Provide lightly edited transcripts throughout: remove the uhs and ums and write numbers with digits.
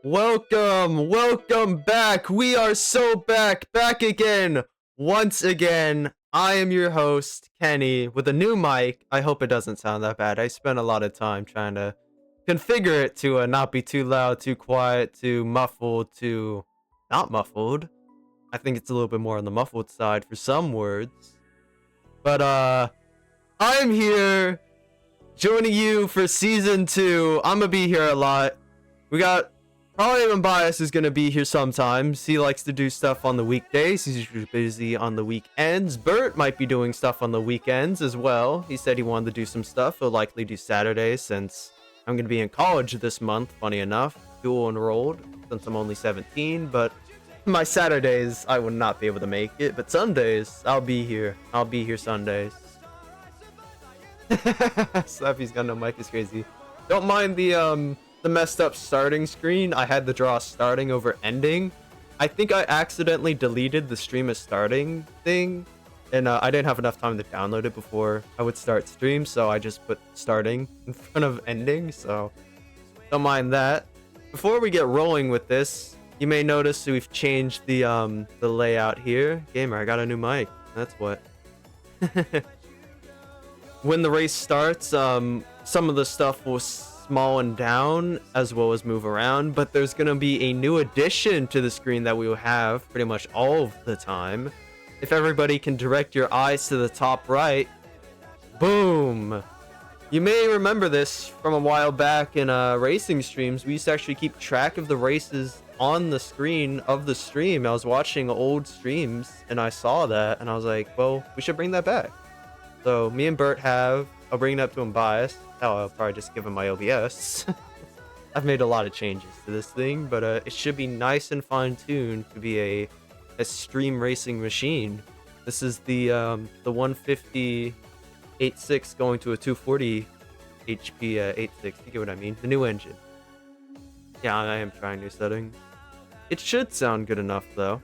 Welcome back. We are so back again, once again. I am your host, Kenny, with a new mic. I hope it doesn't sound that bad. I spent a lot of time trying to configure it to not be too loud, too quiet, too muffled, too not muffled. I think it's a little bit more on the muffled side for some words. But I'm here joining you for season 2. I'm gonna be here a lot. We got Probably when Bias is gonna be here sometimes. He likes to do stuff on the weekdays. He's usually busy on the weekends. Bert might be doing stuff on the weekends as well. He said he wanted to do some stuff. He'll likely do Saturdays since I'm gonna be in college this month, funny enough. Dual enrolled since I'm only 17, but my Saturdays I would not be able to make it. But Sundays, I'll be here. I'll be here Sundays. Slappy's got no mic is crazy. Don't mind the messed up starting screen. I had to draw starting over ending. I think I accidentally deleted the stream as starting thing, and I didn't have enough time to download it before I would start stream, so I just put starting in front of ending, so don't mind that. Before we get rolling with this, you may notice we've changed the layout here. Gamer, I got a new mic. That's what. When the race starts, some of the stuff will smallen down as well as move around, but there's gonna be a new addition to the screen that we will have pretty much all of the time. If everybody can direct your eyes to the top right, boom! You may remember this from a while back in racing streams. We used to actually keep track of the races on the screen of the stream. I was watching old streams and I saw that and I was like, well, we should bring that back. So me and Bert I'll bring it up to him biased. I'll probably just give him my OBS. I've made a lot of changes to this thing, but it should be nice and fine-tuned to be a stream racing machine. This is the 150 8.6 going to a 240 HP 8.6. You get what I mean? The new engine. Yeah, I am trying new settings. It should sound good enough, though.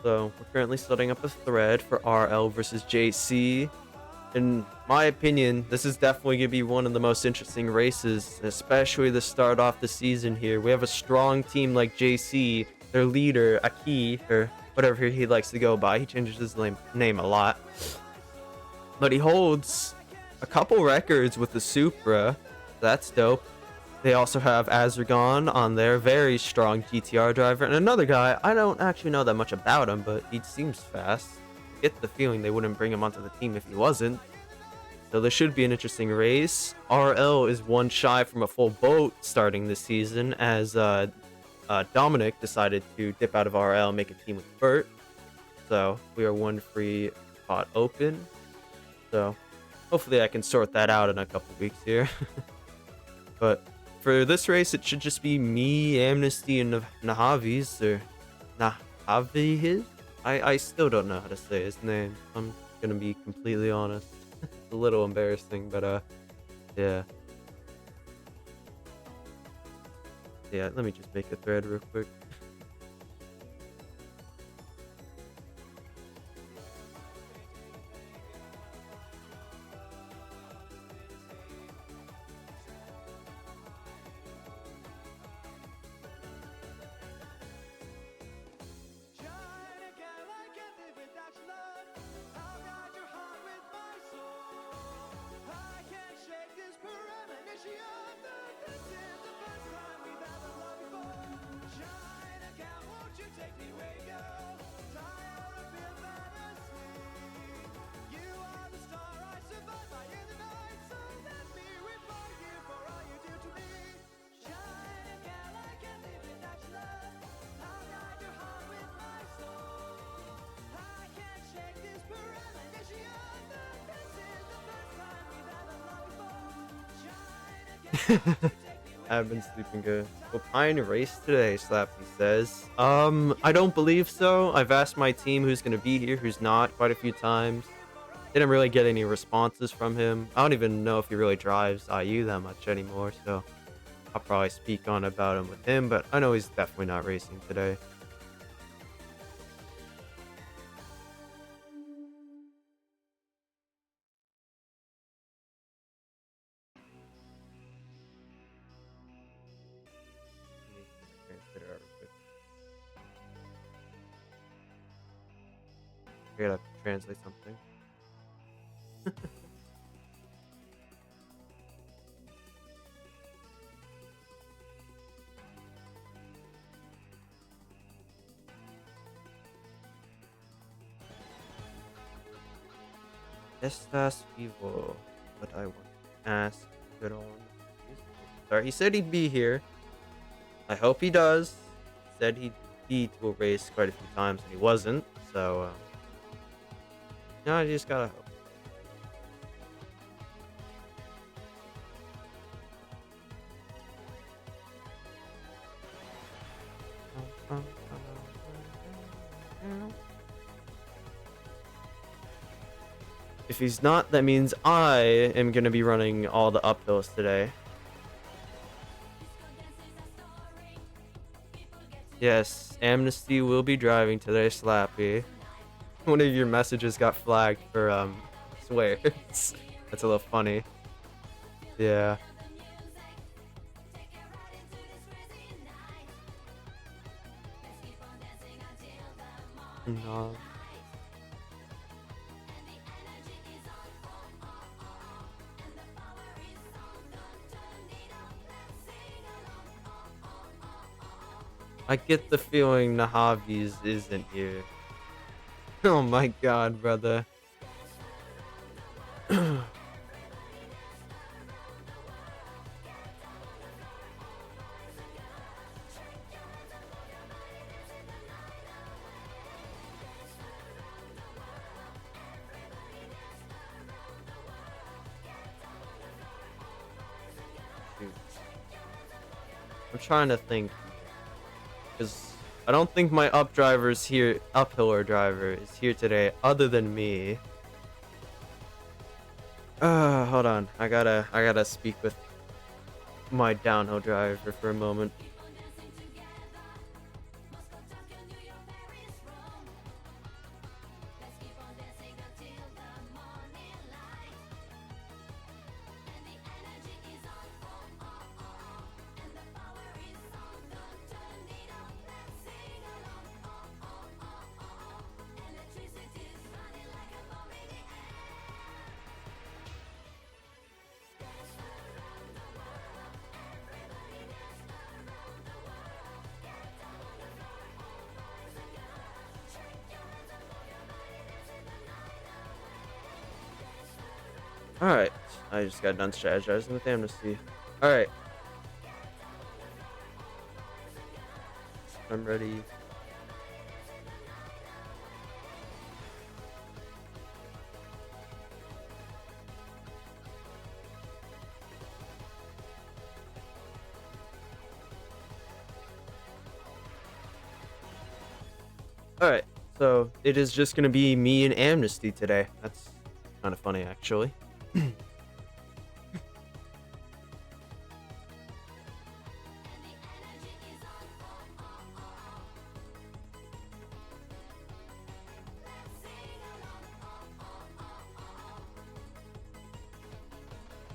So we're currently setting up a thread for RL versus JC. In my opinion, this is definitely going to be one of the most interesting races, especially to start off the season here. We have a strong team like JC, their leader, Aki, or whatever he likes to go by. He changes his name a lot. But he holds a couple records with the Supra. That's dope. They also have Azragon on there, very strong GTR driver, and another guy, I don't actually know that much about him, but he seems fast. I get the feeling they wouldn't bring him onto the team if he wasn't. So this should be an interesting race. RL is one shy from a full boat starting this season, as Dominic decided to dip out of RL and make a team with Bert. So we are one free spot open. So hopefully I can sort that out in a couple weeks here. But for this race, it should just be me, Amnesty, and Nahavi's, or Nahavi. I still don't know how to say his name. I'm gonna be completely honest. It's a little embarrassing, but yeah. Yeah, let me just make a thread real quick. I've been sleeping good. Will Pine race today? Slappy says. I don't believe so. I've asked my team who's gonna be here, who's not, quite a few times. Didn't really get any responses from him. I don't even know if he really drives IU that much anymore, so I'll probably speak on about him with him, but I know he's definitely not racing today. I gotta translate something. Estas vivo. But I want to ask good on. Sorry, he said he'd be here. I hope he does. He said he'd be to a race quite a few times and he wasn't. So, no, I just gotta hope. If he's not, that means I am going to be running all the uphills today. Yes, Amnesty will be driving today, Slappy. One of your messages got flagged for, swears. That's a little funny. Yeah. No. I get the feeling Nahavi's isn't here. Oh my god, brother. I'm trying to think, because I don't think my uphiller driver is here today, other than me. Hold on, I gotta speak with my downhill driver for a moment. Alright, I just got done strategizing with Amnesty. Alright. I'm ready. Alright, so it is just gonna be me and Amnesty today. That's kind of funny, actually.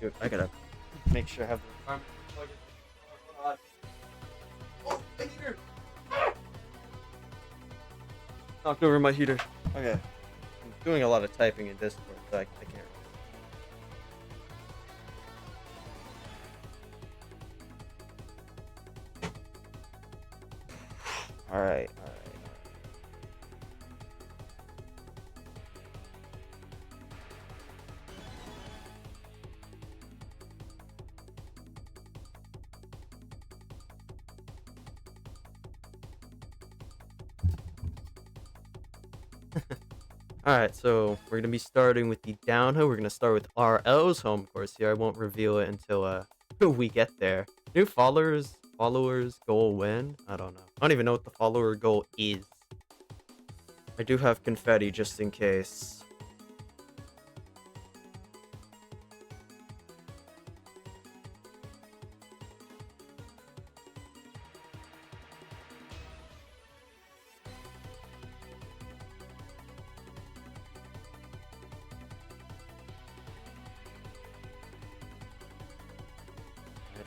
Dude, I gotta make sure I have the environment plugged in. Oh, the heater! Knocked over my heater. Okay. I'm doing a lot of typing in Discord, so I can't. Alright. Alright, so we're gonna be starting with the downhill. We're gonna start with RL's home course here. I won't reveal it until we get there. New followers goal win? I don't know. I don't even know what the follower goal is. I do have confetti just in case.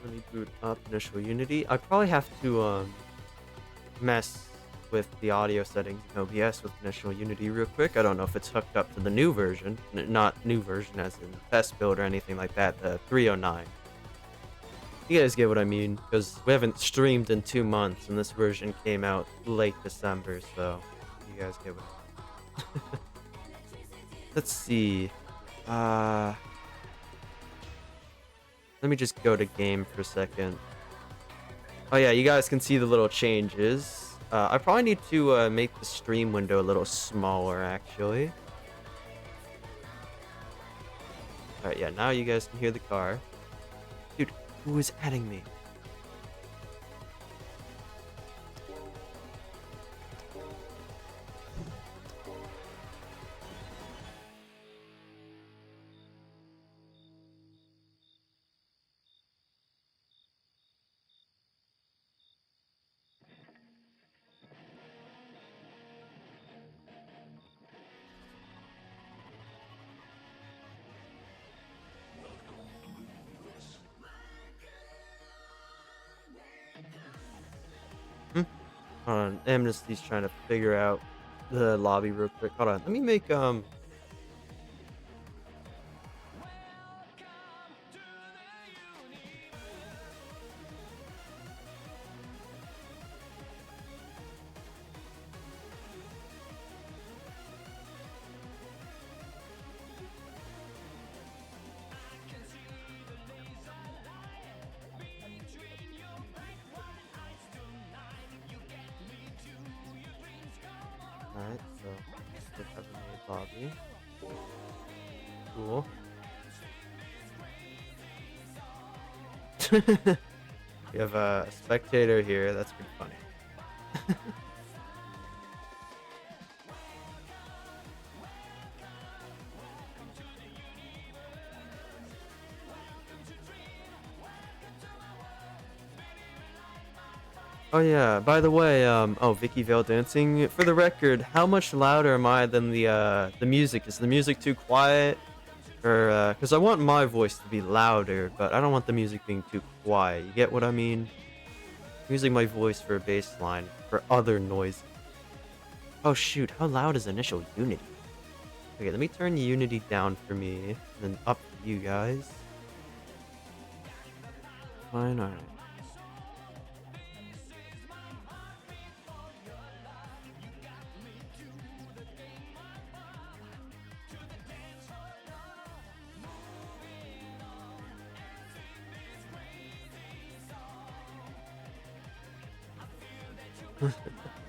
Let me boot up Initial Unity. I probably have to mess with the audio settings in OBS with Initial Unity real quick. I don't know if it's hooked up to the new version. Not new version as in test build or anything like that, the 309. You guys get what I mean, because we haven't streamed in 2 months and this version came out late December, so you guys get what I mean. Let's see. Let me just go to game for a second. Oh yeah, you guys can see the little changes. I probably need to make the stream window a little smaller, actually. Alright, yeah, now you guys can hear the car. Dude, who is adding me? Hold on, Amnesty's trying to figure out the lobby real quick. Hold on, let me make Alright, so let's have a made lobby. Cool. We have a spectator here. That's pretty funny. Oh yeah, by the way, oh, Vicky Vale dancing. For the record, how much louder am I than the music? Is the music too quiet? Or, because I want my voice to be louder, but I don't want the music being too quiet. You get what I mean? I'm using my voice for a bass line, for other noise. Oh shoot, how loud is initial Unity? Okay, let me turn Unity down for me, and then up for you guys. Fine, alright.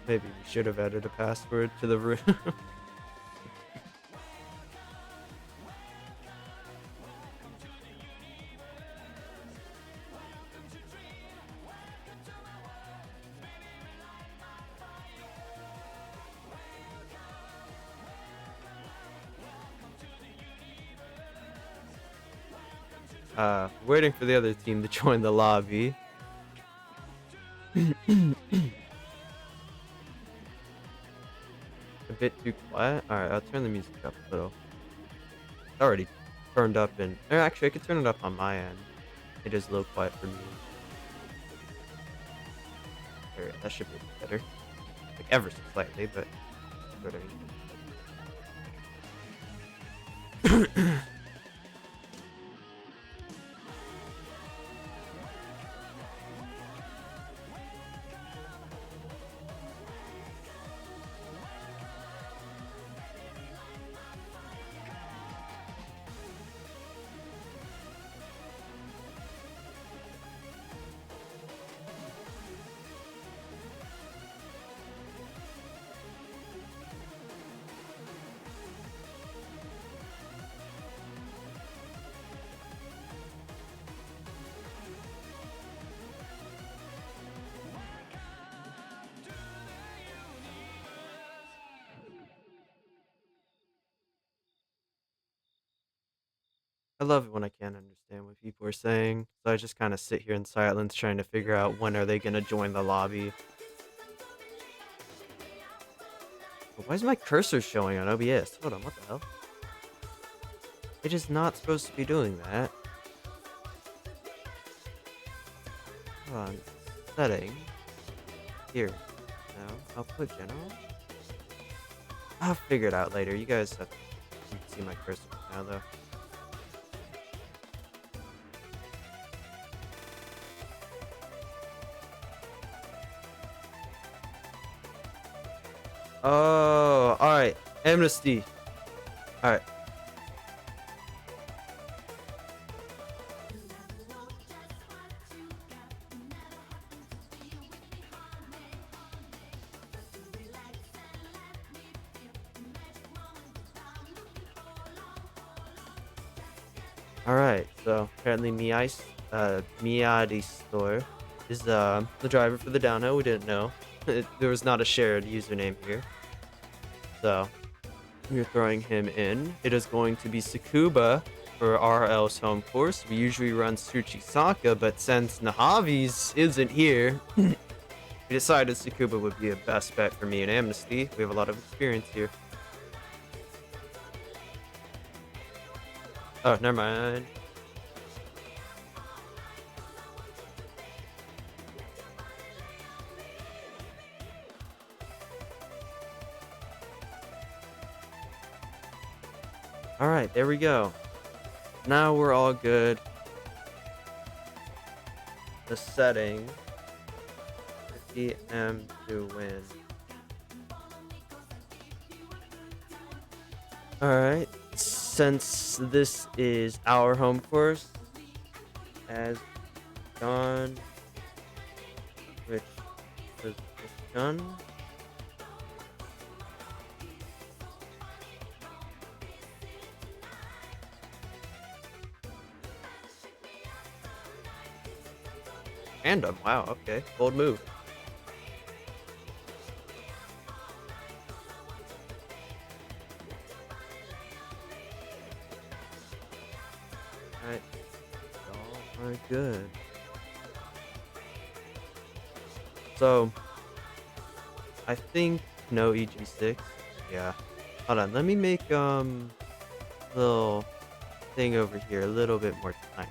Maybe we should have added a password to the room. Waiting for the other team to join the lobby. A bit too quiet. Alright, I'll turn the music up a little. It's already turned up and actually I could turn it up on my end. It is a little quiet for me. Alright, that should be better. Like ever so slightly, but what I mean. I love it when I can't understand what people are saying, so I just kind of sit here in silence trying to figure out when are they going to join the lobby. Why is my cursor showing on OBS? Hold on, what the hell? It is not supposed to be doing that. Hold on, setting. Here. No, I'll put general. I'll figure it out later. You guys have to see my cursor now, though. Oh, alright. Amnesty. Alright. Alright, so apparently Miyadi store is the driver for the downhill. We didn't know. There was not a shared username here. So we're throwing him in. It is going to be Tsukuba for RL's home course. We usually run Tsuchisaka, but since Nahavi's isn't here, we decided Tsukuba would be a best bet for me and Amnesty. We have a lot of experience here. Oh, never mind. Alright, there we go. Now we're all good. The setting 50 M to win. Alright, since this is our home course, as gone, which was done. Random, wow, okay, bold move. Alright, all are good. So, I think no EG6. Yeah. Hold on, let me make little thing over here a little bit more tiny.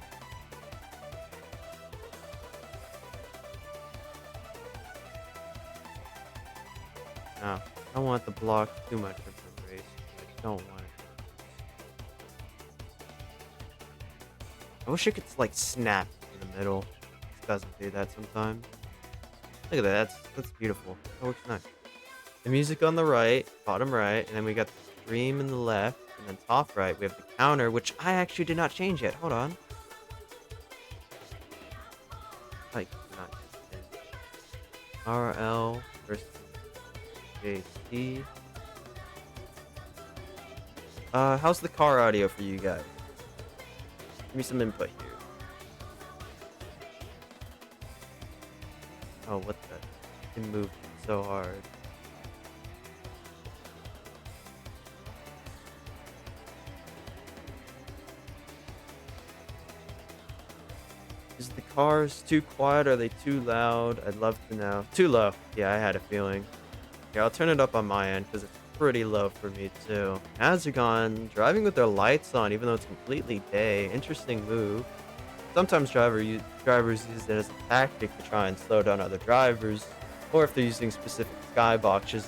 No, I don't want to block too much of the race. I don't want it. I wish it could like snap in the middle. It doesn't do that sometimes. Look at that. That's beautiful. That works nice. The music on the right, bottom right, and then we got the stream in the left, and then top right we have the counter, which I actually did not change yet. Hold on. Like not RL versus JC. How's the car audio for you guys? Give me some input here. Oh, what the? It moved so hard. Is the cars too quiet? Are they too loud? I'd love to know. Too low. Yeah, I had a feeling. Yeah, I'll turn it up on my end because it's pretty low for me too. Azugon driving with their lights on even though it's completely day. Interesting move. Sometimes drivers use it as a tactic to try and slow down other drivers, or if they're using specific skyboxes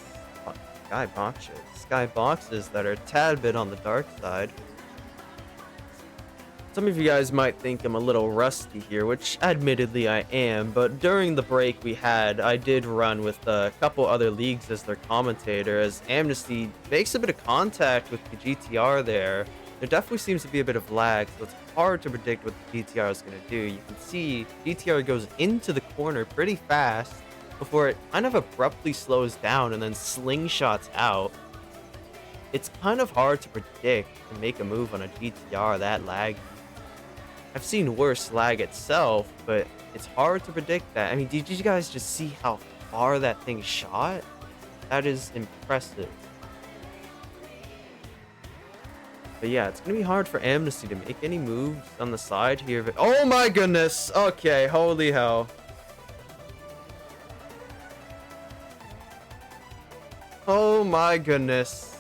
that are a tad bit on the dark side. Some of you guys might think I'm a little rusty here, which admittedly I am, but during the break we had, I did run with a couple other leagues as their commentator, as Amnesty makes a bit of contact with the GTR there. There definitely seems to be a bit of lag, so it's hard to predict what the GTR is going to do. You can see GTR goes into the corner pretty fast before it kind of abruptly slows down and then slingshots out. It's kind of hard to predict and make a move on a GTR that laggy. I've seen worse lag itself, but it's hard to predict that. I mean, did you guys just see how far that thing shot? That is impressive. But yeah, it's gonna be hard for Amnesty to make any moves on the side here. But oh my goodness! Okay, holy hell. Oh my goodness.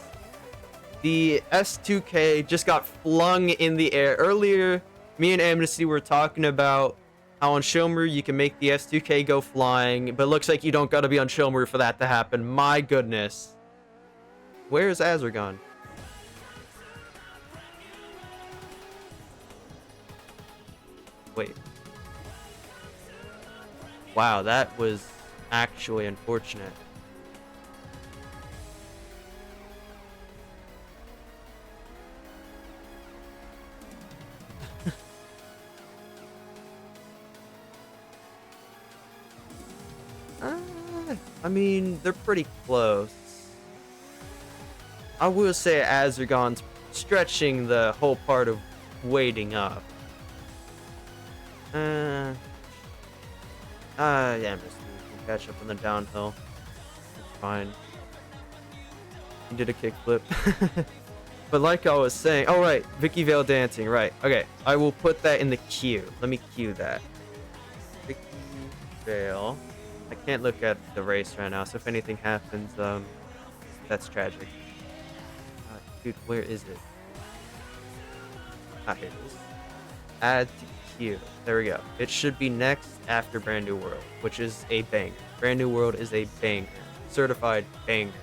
The S2K just got flung in the air. Earlier, me and Amnesty were talking about how on Shomuru you can make the S2K go flying, but it looks like you don't gotta be on Shomuru for that to happen. My goodness. Where is Azergon? Wait. Wow, that was actually unfortunate. I mean, they're pretty close. I will say Azergon's stretching the whole part of waiting up. Yeah, we can catch up on the downhill. It's fine. He did a kickflip. But like I was saying, oh right, Vicky Vale dancing, right? Okay, I will put that in the queue. Let me queue that. Vicky Vale. I can't look at the race right now, so if anything happens, that's tragic. Dude, where is it? Ah, here it is. Add to queue. There we go. It should be next after Brand New World, which is a banger. Brand New World is a banger. Certified banger.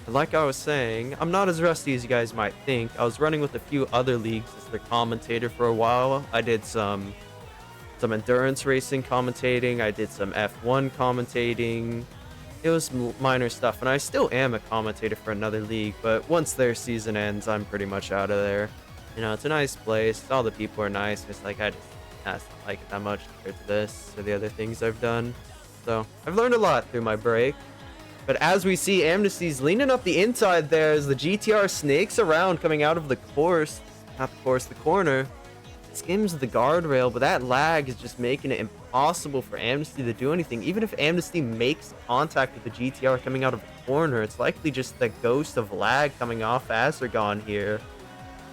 And like I was saying, I'm not as rusty as you guys might think. I was running with a few other leagues as their commentator for a while. I did some endurance racing commentating. I did some F1 commentating. It was minor stuff, and I still am a commentator for another league, but once their season ends, I'm pretty much out of there. You know, it's a nice place. All the people are nice. It's like I just don't like it that much compared to this or the other things I've done. So I've learned a lot through my break. But as we see, Amnesty's leaning up the inside there as the GTR snakes around coming out of the course. Not the course, the corner. Skims the guardrail, but that lag is just making it impossible for Amnesty to do anything. Even if Amnesty makes contact with the GTR coming out of the corner, it's likely just the ghost of lag coming off Azergon here.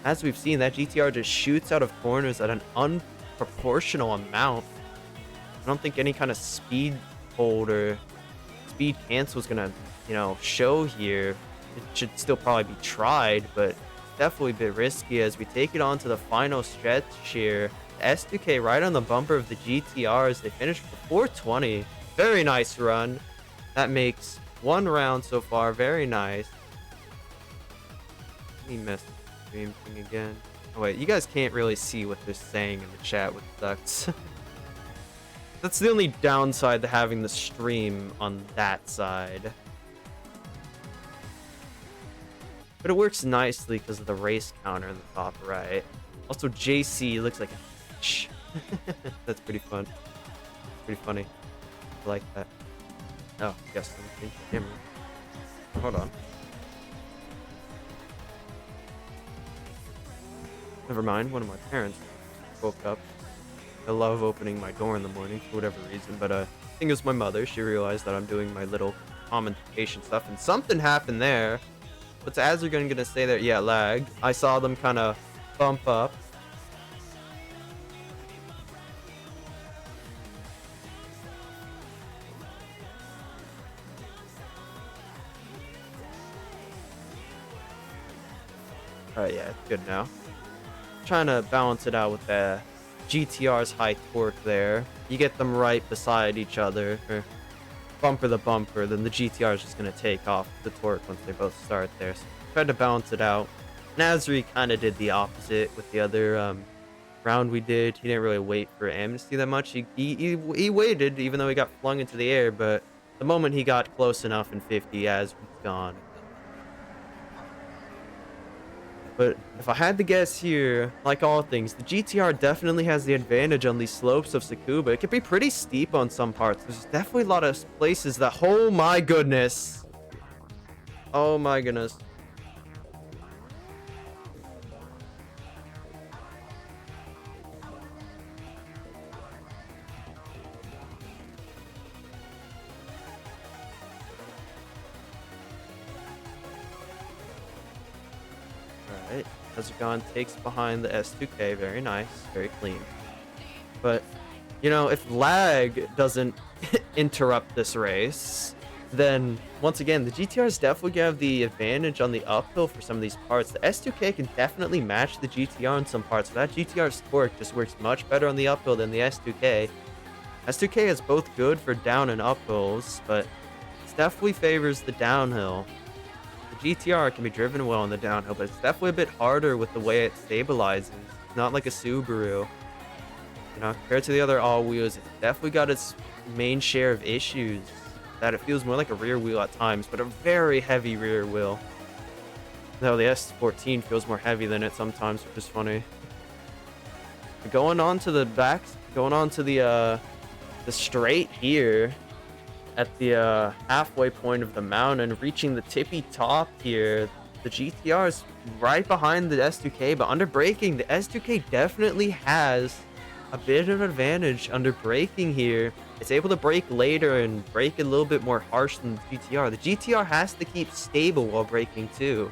As we've seen, that GTR just shoots out of corners at an unproportional amount. I don't think any kind of speed hold or speed cancel is gonna, show here. It should still probably be tried, but definitely a bit risky as we take it on to the final stretch here. S2K right on the bumper of the GTRs. They finished for 420. Very nice run. That makes one round so far. Very nice. He missed the stream thing again. Oh wait, you guys can't really see what they're saying in the chat, which sucks. That's the only downside to having the stream on that side. But it works nicely because of the race counter in the top right. Also, JC looks like a bitch. That's pretty fun. Pretty funny. I like that. Oh, yes. Camera. Hold on. Never mind. One of my parents woke up. I love opening my door in the morning for whatever reason, but I think it was my mother. She realized that I'm doing my little commentation stuff, and something happened there. What's Azergon gonna say there? Yeah, lag. I saw them kind of bump up. Alright, yeah, it's good now. Trying to balance it out with the GTR's high torque there. You get them right beside each other, or bumper to bumper, then the GTR is just going to take off the torque once they both start there. So tried to balance it out. Nazri kind of did the opposite with the other round we did. He didn't really wait for Amnesty that much. He waited, even though he got flung into the air, but the moment he got close enough in 50, Az was gone. But if I had to guess here, like all things, the GTR definitely has the advantage on these slopes of Tsukuba. It can be pretty steep on some parts. There's definitely a lot of places that, oh my goodness. Oh my goodness. Alright, Azergon takes behind the S2K. Very nice, very clean. But, if lag doesn't interrupt this race, then once again, the GTRs definitely have the advantage on the uphill for some of these parts. The S2K can definitely match the GTR on some parts, but that GTR's torque just works much better on the uphill than the S2K. S2K is both good for down and uphills, but it definitely favors the downhill. The GTR can be driven well on the downhill, but it's definitely a bit harder with the way it stabilizes. It's not like a Subaru. Compared to the other all-wheels, it's definitely got its main share of issues. That it feels more like a rear wheel at times, but a very heavy rear wheel. No, the S14 feels more heavy than it sometimes, which is funny. Going on to the back, going on to the straight here at the halfway point of the mountain, reaching the tippy top here. The GTR is right behind the S2K, but under braking, the S2K definitely has a bit of an advantage under braking here. It's able to brake later and brake a little bit more harsh than the GTR. The GTR has to keep stable while braking too.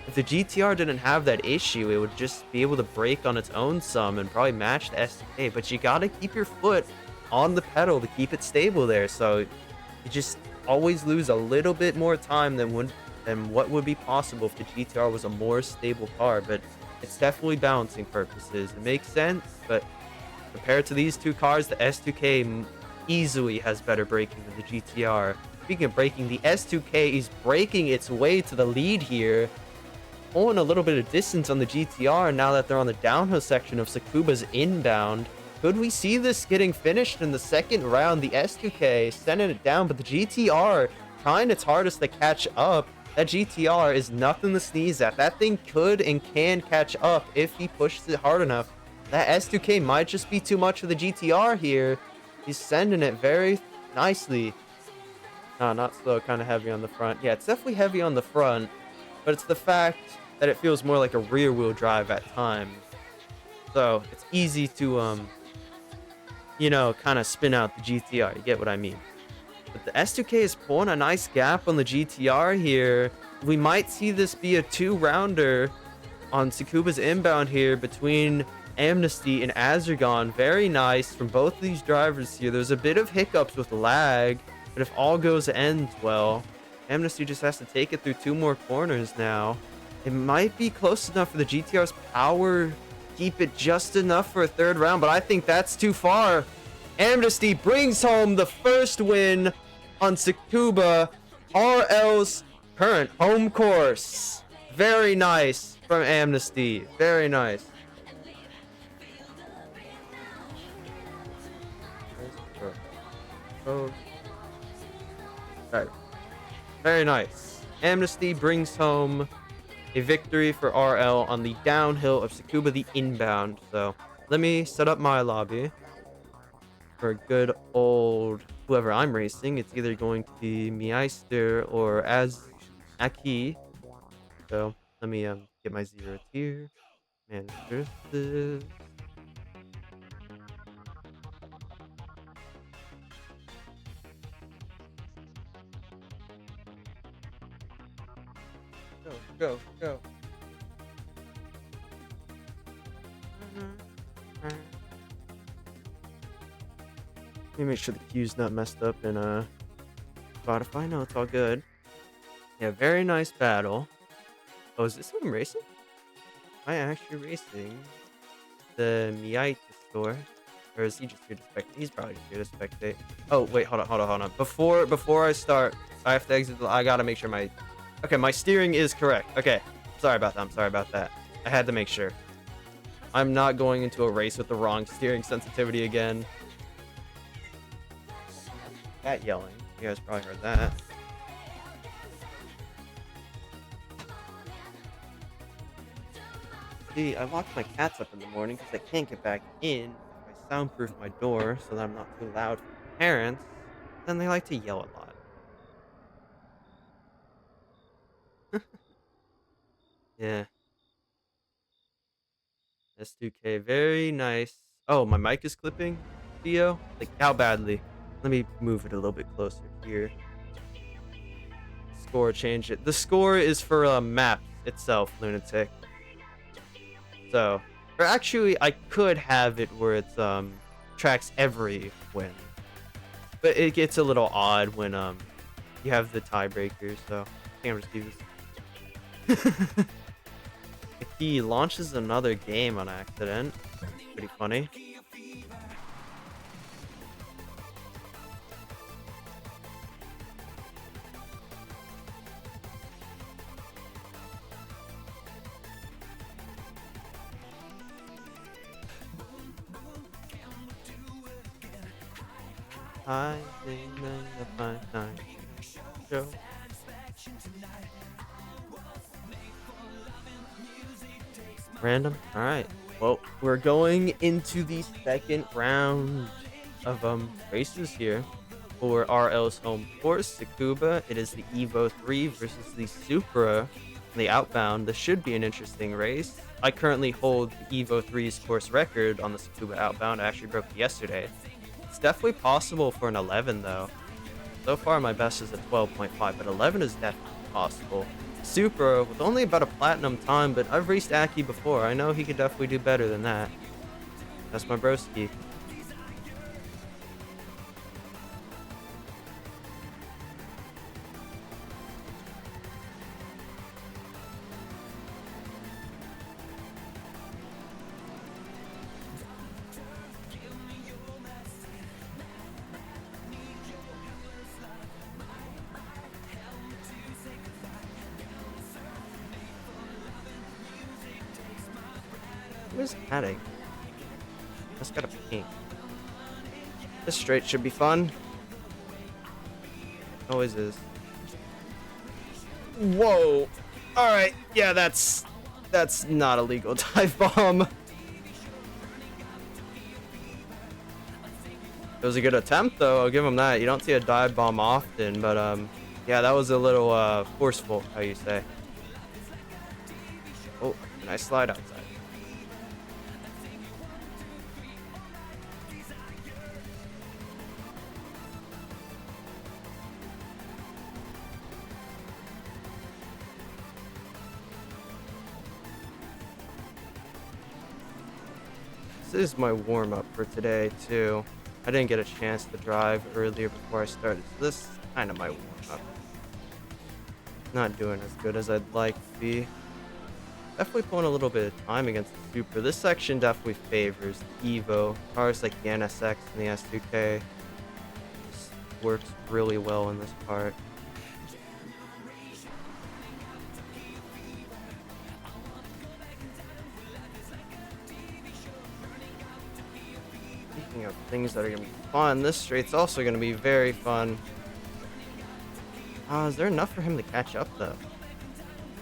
If the GTR didn't have that issue, it would just be able to brake on its own some and probably match the S2K, but you gotta keep your foot on the pedal to keep it stable there, so you just always lose a little bit more time than what would be possible if the GTR was a more stable car, but it's definitely balancing purposes. It makes sense, but compared to these two cars, the S2K easily has better braking than the GTR. Speaking of braking, the S2K is braking its way to the lead here, pulling a little bit of distance on the GTR now that they're on the downhill section of Tsukuba's inbound. Could we see this getting finished in the second round? The S2K sending it down, but the GTR trying its hardest to catch up. That GTR is nothing to sneeze at. That thing could and can catch up if he pushes it hard enough. That S2K might just be too much for the GTR here. He's sending it very nicely. No, not slow, kind of heavy on the front. Yeah, it's definitely heavy on the front, but it's the fact that it feels more like a rear wheel drive at times. So it's easy to, you know, kind of spin out the GTR. You get what I mean? But the S2K is pulling a nice gap on the GTR here. We might see this be a two-rounder on Tsukuba's inbound here between Amnesty and Azergon. Very nice from both of these drivers here. There's a bit of hiccups with lag, but if all goes ends well, Amnesty just has to take it through two more corners now. It might be close enough for the GTR's power, keep it just enough for a third round, but I think that's too far. Amnesty brings home the first win on Tsukuba, RL's current home course. Very nice from Amnesty. Very nice. Oh. Right. Very nice. Amnesty brings home a victory for RL on the downhill of Tsukuba, the inbound. So let me set up my lobby for a good old whoever I'm racing. It's either going to be Meister or Aki. So let me get my 0 tier. Manage this. Go. Let me make sure the queue's not messed up in Spotify. No, it's all good. Yeah, very nice battle. Oh, is this who I'm racing? Am I actually racing the Miyai store? Or is he just here to spectate? He's probably just here to spectate. Oh, wait, hold on. Before I start, I have to exit. I gotta make sure my... Okay, my steering is correct. Okay, sorry about that. I had to make sure. I'm not going into a race with the wrong steering sensitivity again. Cat yelling. You guys probably heard that. See, I locked my cats up in the morning because I can't get back in. I soundproof my door so that I'm not too loud for my parents. Then they like to yell a lot. Yeah. S2K, very nice. Oh, my mic is clipping, Theo? Like, how badly? Let me move it a little bit closer here. Score, change it. The score is for map itself, Lunatic. So, or actually, I could have it where it's tracks every win. But it gets a little odd when you have the tiebreakers, so I think I'm just do this. He launches another game on accident. Pretty funny. I think the fine time show. Random. All right. Well, we're going into the second round of races here for RL's home course, Tsukuba. It is the Evo 3 versus the Supra the outbound. This should be an interesting race. I currently hold the Evo 3's course record on the Tsukuba outbound. I actually broke it yesterday. It's definitely possible for an 11 though. So far my best is a 12.5, but 11 is definitely possible. Super with only about a platinum time, but I've raced Aki before. I know he could definitely do better than that. That's my broski. Where's heading? That's got a pink. This straight should be fun. Always is. Whoa! Alright, yeah, that's not a legal dive bomb. It was a good attempt though, I'll give him that. You don't see a dive bomb often, but yeah, that was a little forceful, how you say. Oh, nice slide outside. This is my warm-up for today too. I didn't get a chance to drive earlier before I started, so this is kind of my warm-up. Not doing as good as I'd like to be. Definitely pulling a little bit of time against the Super. This section definitely favors the Evo. Cars like the NSX and the S2K. This works really well in this part. Of things that are gonna be fun, this straight's also gonna be very fun. Is there enough for him to catch up though?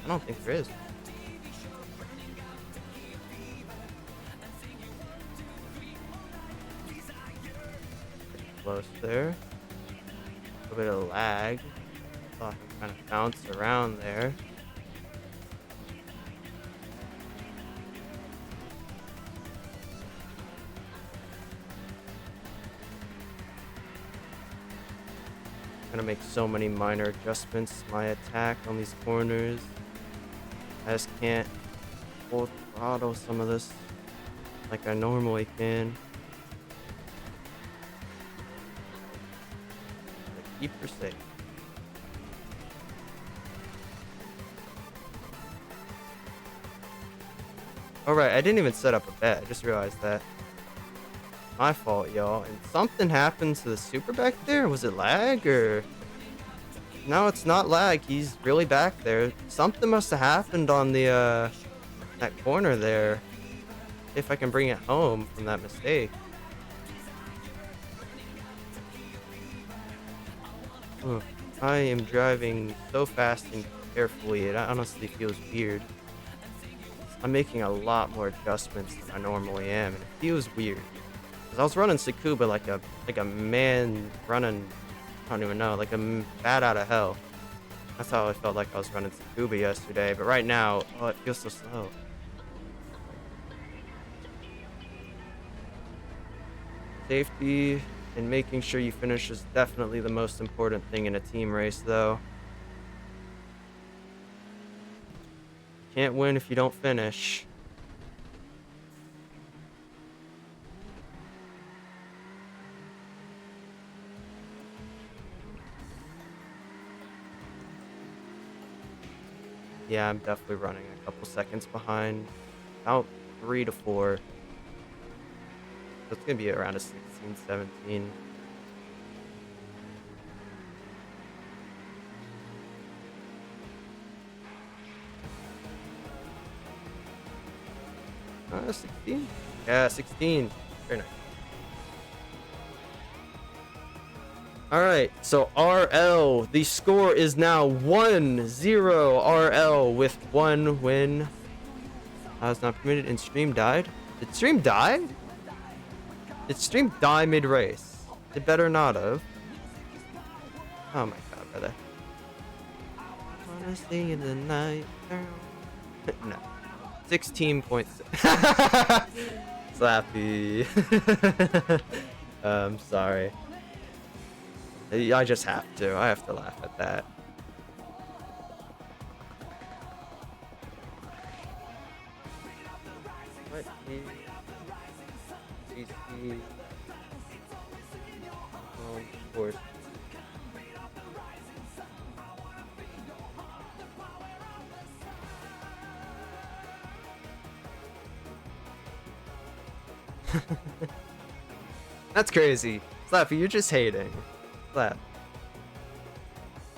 I don't think there is. Pretty close there. A little bit of lag. Saw him kind of bounce around there. Gonna make so many minor adjustments to my attack on these corners. I just can't full throttle some of this like I normally can. Keep her safe. Alright, I didn't even set up a bet. I just realized that. My fault, y'all. And something happened to the Super back there? Was it lag or... No, it's not lag. He's really back there. Something must have happened on the, that corner there. If I can bring it home from that mistake. Ugh. I am driving so fast and carefully, it honestly feels weird. I'm making a lot more adjustments than I normally am, and it feels weird. I was running Tsukuba like a man running, I don't even know, like a bat out of hell. That's how I felt like I was running Tsukuba yesterday, but right now, oh, it feels so slow. Safety and making sure you finish is definitely the most important thing in a team race, though. Can't win if you don't finish. Yeah, I'm definitely running a couple seconds behind. About 3 to 4. So it's going to be around a 16, 17. Uh, 16? Yeah, 16. Very nice. Alright, so RL, the score is now 1-0 RL with 1 win. I was not permitted and stream died. Did stream die? Did stream die mid-race? It better not have. Oh my god, brother. Wanna stay in the night. No. 16.6. Slappy. I'm sorry. I just have to. I have to laugh at that. What is GC? Oh, of course. That's crazy. Slappy, you're just hating. Slap.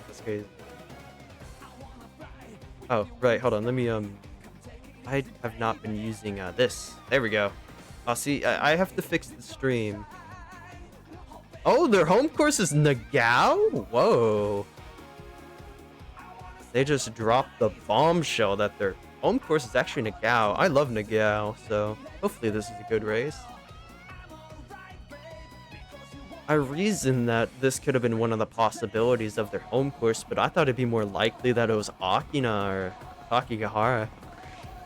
That's crazy. Oh, right, hold on. Let me, I have not been using, this. There we go. Oh, see, I have to fix the stream. Oh, their home course is Nagao? Whoa. They just dropped the bombshell that their home course is actually Nagao. I love Nagao, so hopefully this is a good race. I reasoned that this could have been one of the possibilities of their home course, but I thought it'd be more likely that it was Akina or Takigahara.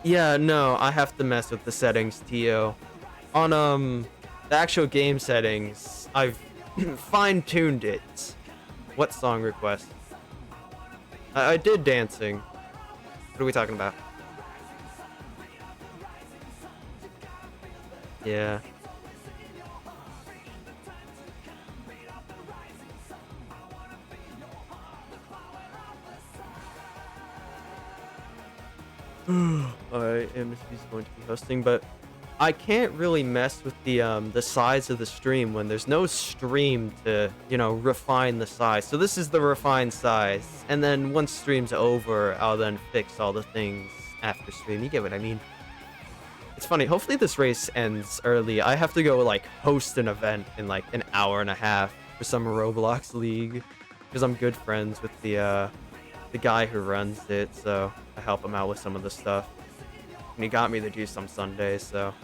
Yeah, no, I have to mess with the settings, Tio. On, the actual game settings, I've fine-tuned it. What song request? I did dancing. What are we talking about? Yeah. Alright, MSV's going to be hosting, but I can't really mess with the size of the stream when there's no stream to, you know, refine the size. So this is the refined size, and then once stream's over, I'll then fix all the things after stream. You get what I mean? It's funny, hopefully this race ends early. I have to go, like, host an event in, like, an hour and a half for some Roblox league, because I'm good friends with the guy who runs it, so I help him out with some of the stuff. And he got me to do some Sundays, so...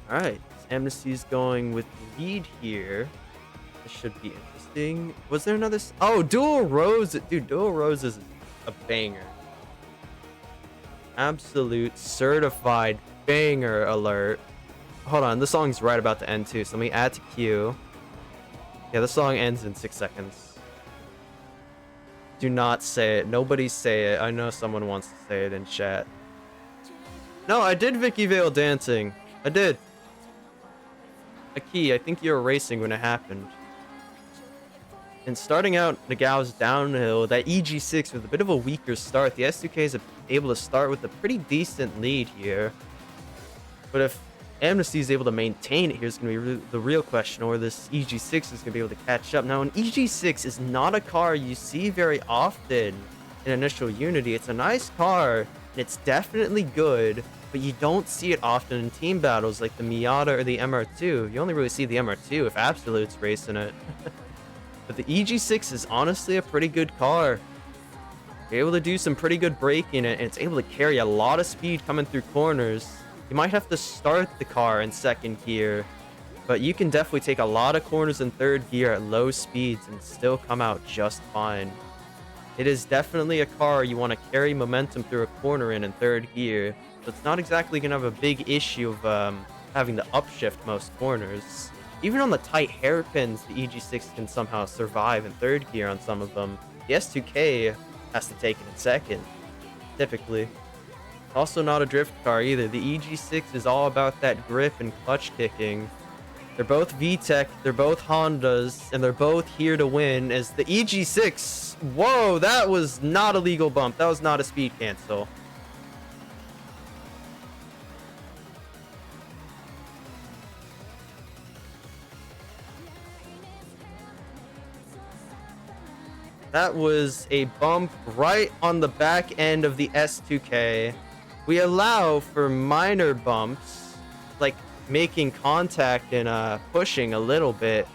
Alright, Amnesty's going with lead here. This should be interesting. Was there another... Oh, Dual Rose! Dude, Dual Rose is a banger. Absolute certified banger alert. Hold on, the song's right about to end too, so let me add to queue. Yeah, the song ends in 6 seconds. Do not say it. Nobody say it. I know someone wants to say it in chat. No, I did Vicky Vale dancing. I did. Aki, I think you were racing when it happened. And starting out Nagao's Downhill, that EG6 with a bit of a weaker start, the S2K is able to start with a pretty decent lead here. But if Amnesty is able to maintain it, here's going to be the real question, or this EG6 is going to be able to catch up. Now, an EG6 is not a car you see very often in Initial Unity. It's a nice car, and it's definitely good, but you don't see it often in team battles like the Miata or the MR2. You only really see the MR2 if Absolute's racing it. But the EG6 is honestly a pretty good car. You're able to do some pretty good braking, and it's able to carry a lot of speed coming through corners. You might have to start the car in second gear, but you can definitely take a lot of corners in third gear at low speeds and still come out just fine. It is definitely a car you want to carry momentum through a corner in third gear, so it's not exactly going to have a big issue of having to upshift most corners. Even on the tight hairpins, the EG6 can somehow survive in third gear on some of them. The S2K has to take it in second, typically. Also not a drift car either. The EG6 is all about that grip and clutch kicking. They're both VTEC, they're both Hondas, and they're both here to win as the EG6... Whoa, that was not a legal bump. That was not a speed cancel. That was a bump right on the back end of the S2K. We allow for minor bumps, like making contact and pushing a little bit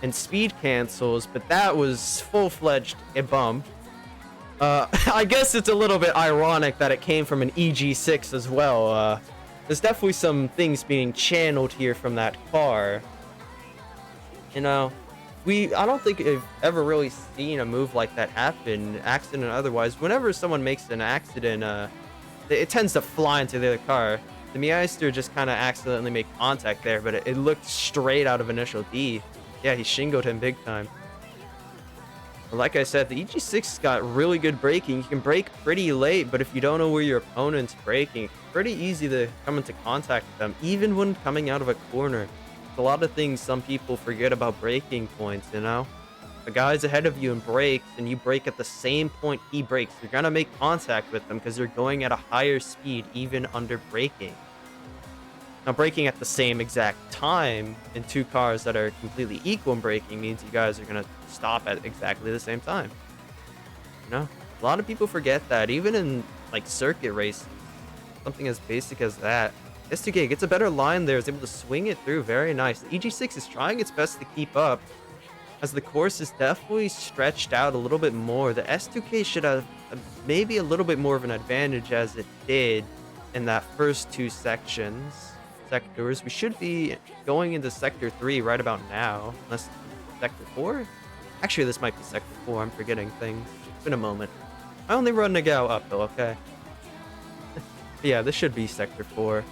and speed cancels, but that was full-fledged a bump. I guess it's a little bit ironic that it came from an EG6 as well. There's definitely some things being channeled here from that car. You know, I don't think I've ever really seen a move like that happen, accident or otherwise. Whenever someone makes an accident, it tends to fly into the other car. The Meister just kind of accidentally made contact there, but it looked straight out of initial D. Yeah, he shingled him big time. But like I said, the EG6 got really good braking. You can brake pretty late, but if you don't know where your opponent's braking, it's pretty easy to come into contact with them, even when coming out of a corner. There's a lot of things some people forget about braking points, you know? If a guy's ahead of you and brakes, and you brake at the same point he brakes, you're gonna make contact with them because you're going at a higher speed, even under braking. Now, braking at the same exact time in two cars that are completely equal in braking means you guys are going to stop at exactly the same time. You know, a lot of people forget that, even in, like, circuit races, something as basic as that. S2K gets a better line there, is able to swing it through very nice. The EG6 is trying its best to keep up, as the course is definitely stretched out a little bit more. The S2K should have maybe a little bit more of an advantage as it did in that first two sectors. We should be going into sector 3 right about now, unless sector 4? Actually, this might be sector 4. I'm forgetting things. It's been a moment. I only run Nagao Uphill, okay? Yeah, this should be sector 4.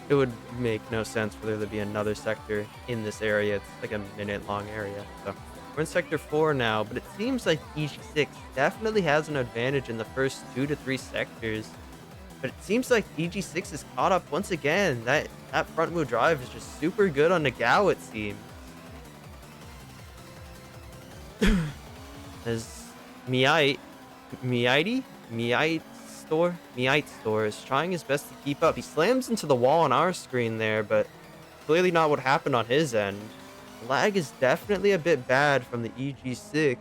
It would make no sense for there to be another sector in this area. It's like a minute-long area. So we're in sector 4 now, but it seems like EG6 definitely has an advantage in the first 2 to 3 sectors. But it seems like EG6 is caught up once again. That front wheel drive is just super good on Nagao, it seems. As Miite Store is trying his best to keep up. He slams into the wall on our screen there, but clearly not what happened on his end. Lag is definitely a bit bad from the EG6.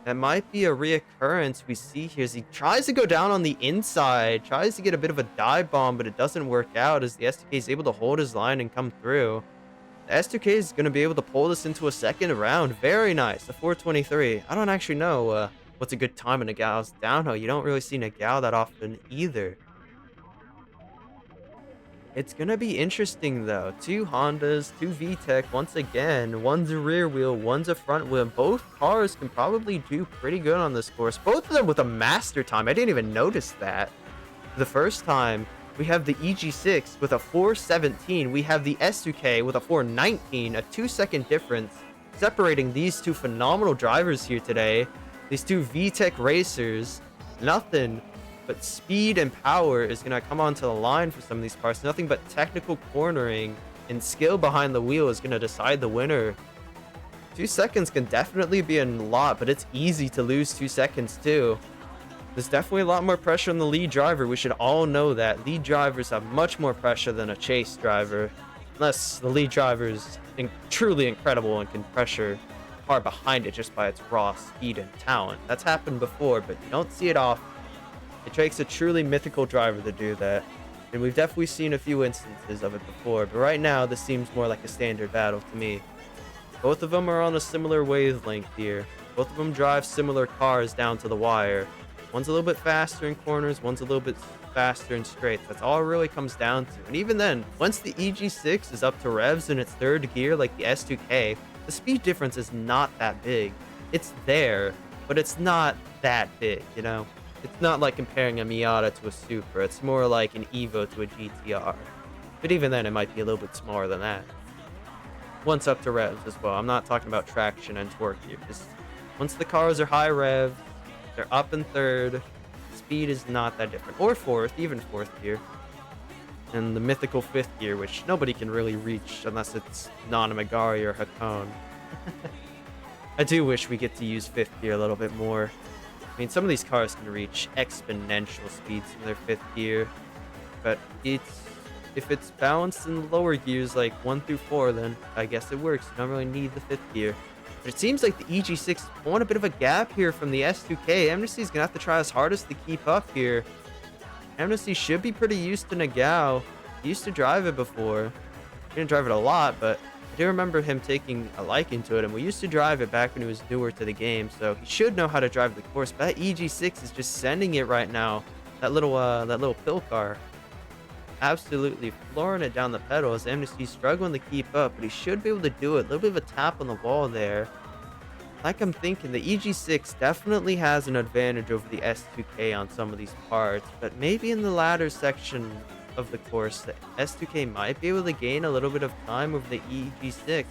That might be a reoccurrence we see here as he tries to go down on the inside, tries to get a bit of a dive bomb, but it doesn't work out as the S2K is able to hold his line and come through. The S2K is going to be able to pull this into a second round. Very nice. The 423. I don't actually know what's a good time in Nagao's downhill. You don't really see Nagao that often either. It's going to be interesting, though. Two Hondas, two VTEC once again. One's a rear wheel, one's a front wheel. Both cars can probably do pretty good on this course. Both of them with a master time. I didn't even notice that. The first time, we have the EG6 with a 4:17. We have the S2K with a 4:19. A 2-second difference separating these two phenomenal drivers here today. These two VTEC racers. Nothing but speed and power is going to come onto the line for some of these cars. Nothing but technical cornering and skill behind the wheel is going to decide the winner. 2 seconds can definitely be a lot, but it's easy to lose 2 seconds too. There's definitely a lot more pressure on the lead driver. We should all know that. Lead drivers have much more pressure than a chase driver. Unless the lead driver is truly incredible and can pressure car behind it just by its raw speed and talent. That's happened before, but you don't see it often. It takes a truly mythical driver to do that, and we've definitely seen a few instances of it before, but right now this seems more like a standard battle to me. Both of them are on a similar wavelength here. Both of them drive similar cars down to the wire. One's a little bit faster in corners, one's a little bit faster in straights. That's all it really comes down to. And even then, once the EG6 is up to revs in its third gear like the S2K, the speed difference is not that big. It's there, but it's not that big, you know? It's not like comparing a Miata to a Supra. It's more like an Evo to a GTR. But even then, it might be a little bit smaller than that. Once up to revs as well. I'm not talking about traction and torque here. Just once the cars are high rev, they're up in third, speed is not that different. Or fourth, even fourth gear. And the mythical fifth gear, which nobody can really reach unless it's Nanamagari or Hakone. I do wish we get to use fifth gear a little bit more. I mean, some of these cars can reach exponential speeds in their fifth gear, but if it's balanced in the lower gears like 1 through 4, then I guess it works. You don't really need the fifth gear. But it seems like the EG6 is pulling a bit of a gap here from the S2K. Amnesty's gonna have to try his hardest to keep up here. Amnesty should be pretty used to Nagao. He used to drive it before. He didn't drive it a lot, but I do remember him taking a liking to it, and we used to drive it back when he was newer to the game, so he should know how to drive the course. But that EG6 is just sending it right now. That little pill car, absolutely flooring it down the pedals. Amnesty's struggling to keep up, but he should be able to do it. A little bit of a tap on the wall there. Like I'm thinking, the EG6 definitely has an advantage over the S2K on some of these parts, but maybe in the latter section of the course, the S2K might be able to gain a little bit of time over the EG6.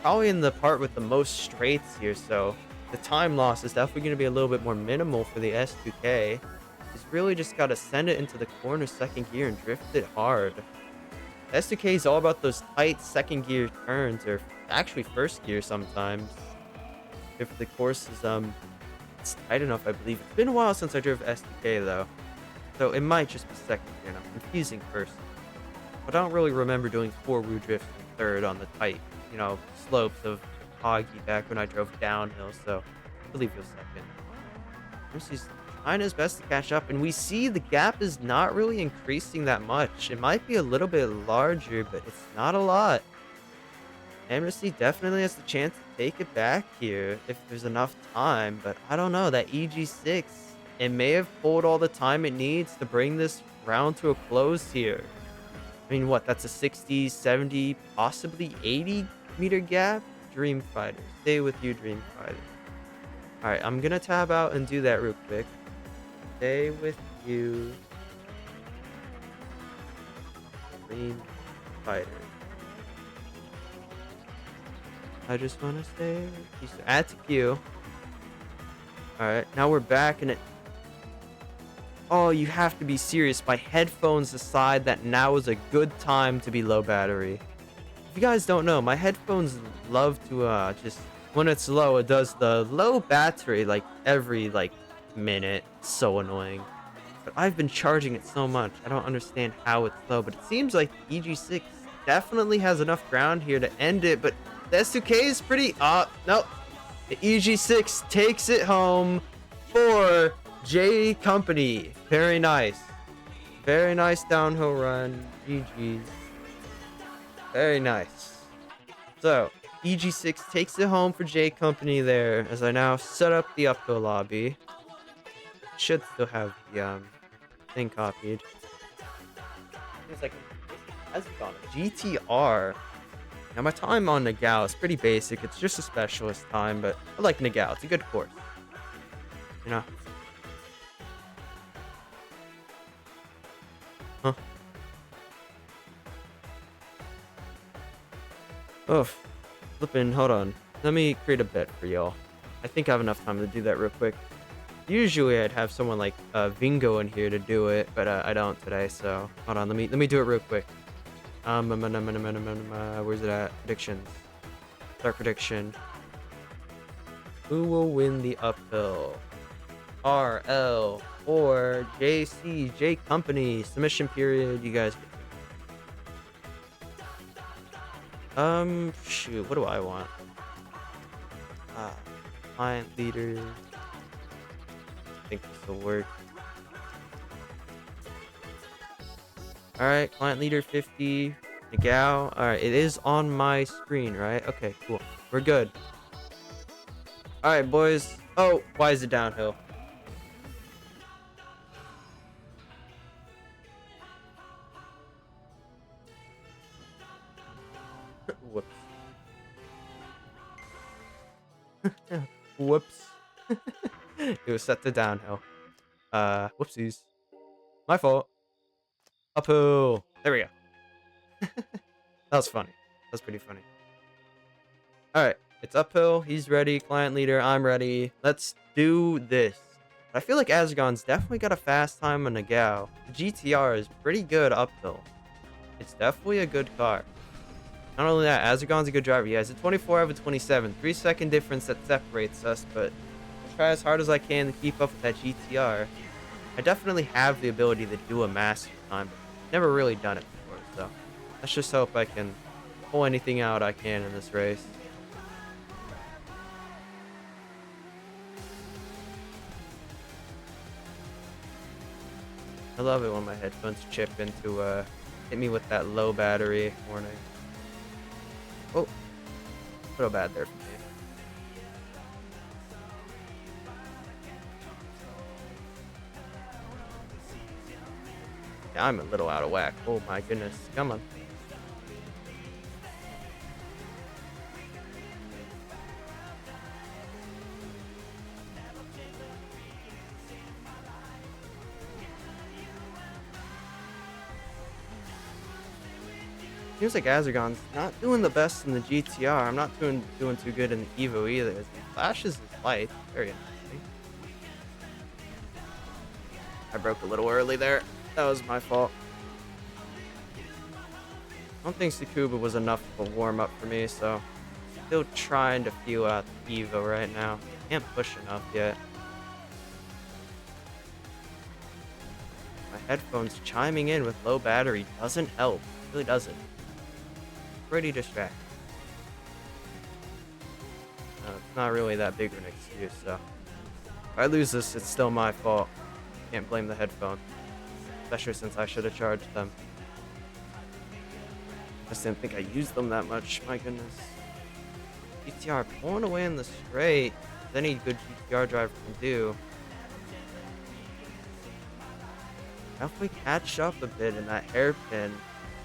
Probably in the part with the most straights here, so the time loss is definitely going to be a little bit more minimal for the S2K. He's really just got to send it into the corner second gear and drift it hard. S2K is all about those tight second gear turns, or actually first gear sometimes. If the course is it's tight enough, I believe. It's been a while since I drove S2K though, so it might just be second gear. And I'm confusing first, but I don't really remember doing four-wheel drift in third on the tight, slopes of Akagi back when I drove downhill. So I believe he was second. He's trying his best to catch up, and we see the gap is not really increasing that much. It might be a little bit larger, but it's not a lot. Amnesty definitely has the chance to take it back here if there's enough time, but I don't know. That EG6, it may have pulled all the time it needs to bring this round to a close here. I mean, what? That's a 60, 70, possibly 80 meter gap? Dream Fighter. Stay with you, Dream Fighter. Alright, I'm gonna tab out and do that real quick. Stay with you, Dream Fighter. I just want to stay. Add to queue. Alright, now we're back and it... Oh, you have to be serious. My headphones decide that now is a good time to be low battery. If you guys don't know, my headphones love to just... When it's low, it does the low battery like every minute. It's so annoying. But I've been charging it so much. I don't understand how it's low, but it seems like the EG6 definitely has enough ground here to end it, but the S2K is pretty... nope. The EG6 takes it home for J Company. Very nice. Very nice downhill run. GG's. Very nice. So, EG6 takes it home for J Company there, as I now set up the uphill lobby. Should still have the thing copied. Seems like it has gone. GTR. Now my time on Nagao is pretty basic. It's just a specialist time, but I like Nagao. It's a good course. Huh. Oh, flipping, hold on. Let me create a bet for y'all. I think I have enough time to do that real quick. Usually I'd have someone like Vingo in here to do it, but I don't today, so hold on, let me do it real quick. Where's it at? Predictions. Start prediction. Who will win the uphill? RL or JC? J Company. Submission period. You guys. Shoot. What do I want? Client leader. I think this will work. Alright, client leader 50, Nagao. Alright, it is on my screen, right? Okay, cool. We're good. Alright, boys. Oh, why is it downhill? Whoops. Whoops. It was set to downhill. Whoopsies. My fault. Uphill. There we go. That was funny. That was pretty funny. Alright, it's uphill. He's ready. Client leader, I'm ready. Let's do this. I feel like Azagon's definitely got a fast time on Nagao. The GTR is pretty good uphill. It's definitely a good car. Not only that, Azagon's a good driver. He has a 24 out of a 27. 3-second difference that separates us, but I'll try as hard as I can to keep up with that GTR. I definitely have the ability to do a master time, but never really done it before, so let's just hope I can pull anything out I can in this race. I love it when my headphones chip into hit me with that low battery warning. A little bad there for me. Yeah, I'm a little out of whack. Oh my goodness. Come on. Seems like Azergon's not doing the best in the GTR. I'm not doing too good in the Evo either. He flashes his lights. Very interesting. I broke a little early there. That was my fault. I don't think Tsukuba was enough of a warm-up for me, so still trying to feel out the Evo right now. Can't push enough yet. My headphones chiming in with low battery doesn't help. It really doesn't. Pretty distracting. It's not really that big of an excuse, so if I lose this, it's still my fault. Can't blame the headphone, especially since I should have charged them. I just didn't think I used them that much. My goodness. GTR pulling away in the straight, as any good GTR driver can do. If we catch up a bit in that hairpin,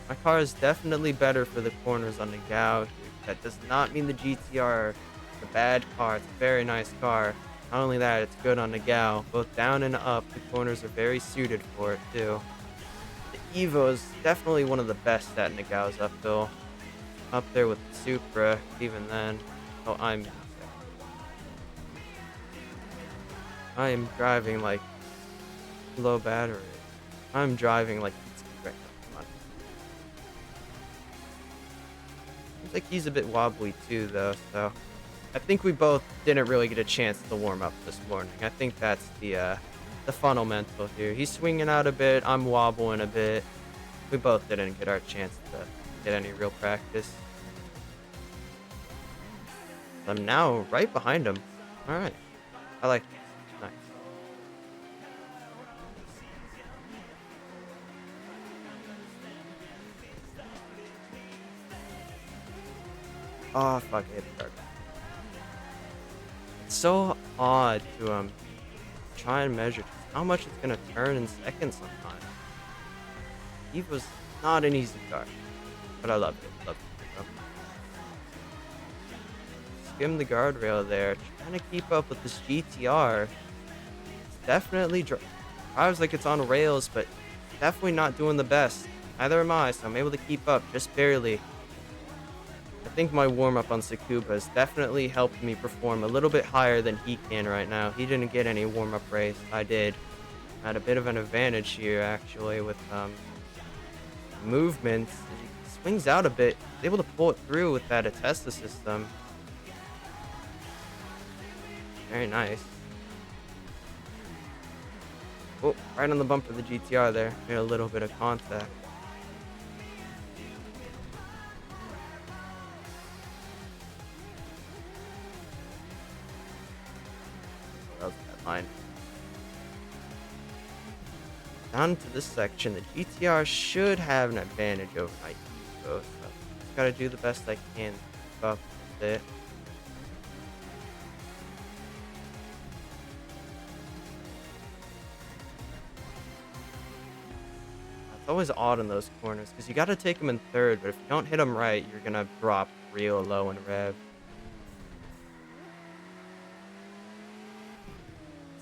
my car is definitely better for the corners on Nagao. That does not mean the GTR is a bad car. It's a very nice car. Not only that, it's good on Nagao. Both down and up, the corners are very suited for it too. The Evo is definitely one of the best at Nagao's uphill. Up there with the Supra, even then. Oh, I'm driving like low battery. I'm driving like right now. Come on. Seems like he's a bit wobbly too, though. So I think we both didn't really get a chance to warm up this morning. I think that's the fundamental here. He's swinging out a bit. I'm wobbling a bit. We both didn't get our chance to get any real practice. I'm now right behind him. All right. I like this. Nice. Oh, fuck. I hit the target. It's so odd to try and measure just how much it's going to turn in seconds sometimes. Evo's not an easy car, but I love it. Love it. Skim the guardrail there, trying to keep up with this GTR. It's definitely drives like it's on rails, but definitely not doing the best. Neither am I, so I'm able to keep up just barely. I think my warm-up on Tsukuba has definitely helped me perform a little bit higher than he can right now. He didn't get any warm-up race. I did. I had a bit of an advantage here, actually, with movements. He swings out a bit. He's able to pull it through with that Attesta system. Very nice. Oh, right on the bumper of the GTR there. Made a little bit of contact. That was that line. Down to this section, the GTR should have an advantage over my Evo, so just gotta do the best I can to keep up with it. It's always odd in those corners because you gotta take them in third, but if you don't hit them right, you're gonna drop real low in rev.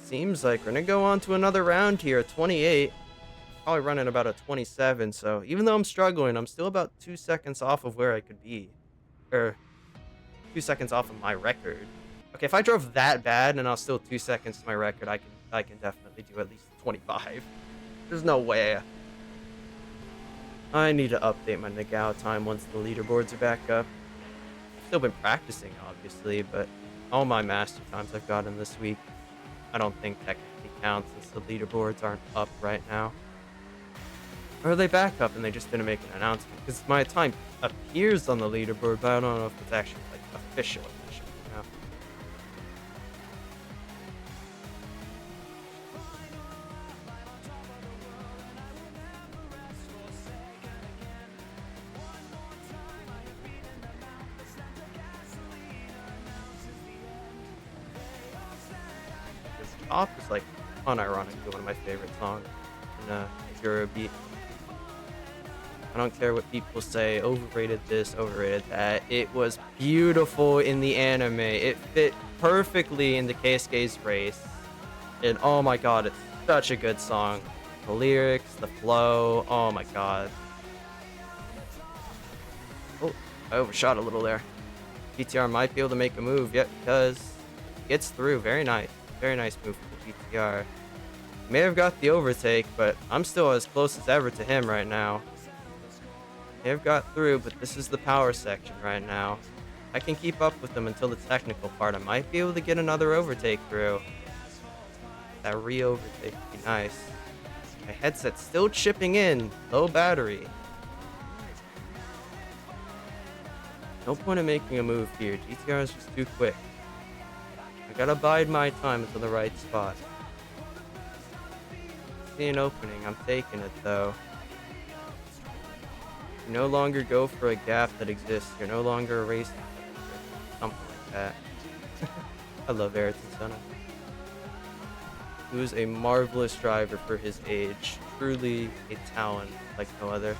Seems like we're gonna go on to another round here, 28. Probably running about a 27, so even though I'm struggling, I'm still about 2 seconds off of where I could be. Or 2 seconds off of my record. Okay, if I drove that bad and I was still 2 seconds to my record, I can definitely do at least 25. There's no way. I need to update my Nagao time once the leaderboards are back up. Still been practicing, obviously, but all my master times I've gotten this week, I don't think technically counts since the leaderboards aren't up right now. Or are they back up and they just didn't make an announcement? Because my time appears on the leaderboard, but I don't know if it's actually like official, you know? Top is like unironically one of my favorite songs in Eurobeat. I don't care what people say, overrated this, overrated that. It was beautiful in the anime. It fit perfectly into Keisuke's race. And oh my god, it's such a good song. The lyrics, the flow, oh my god. Oh, I overshot a little there. GTR might be able to make a move, yet because it gets through. Very nice. Very nice move for the GTR. May have got the overtake, but I'm still as close as ever to him right now. May have got through, but this is the power section right now. I can keep up with them until the technical part. I might be able to get another overtake through. That re-overtake would be nice. My headset's still chipping in. Low battery. No point in making a move here. GTR is just too quick. I gotta bide my time until the right spot. See an opening. I'm taking it though. You no longer go for a gap that exists. You're no longer erasing something like that. I love Ayrton Senna. He was a marvelous driver for his age. Truly a talent like no other.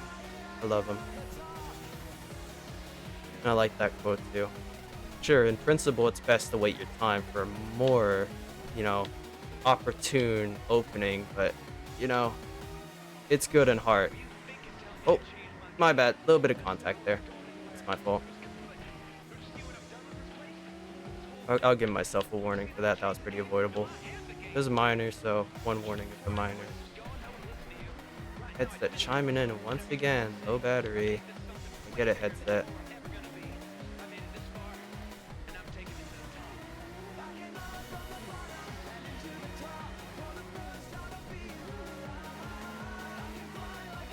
I love him. And I like that quote too. Sure, in principle, it's best to wait your time for a more, opportune opening, but, it's good in heart. Oh, my bad. A little bit of contact there. It's my fault. I'll give myself a warning for that. That was pretty avoidable. It was a minor, so one warning is a minor. Headset chiming in once again. Low battery. I get it, headset.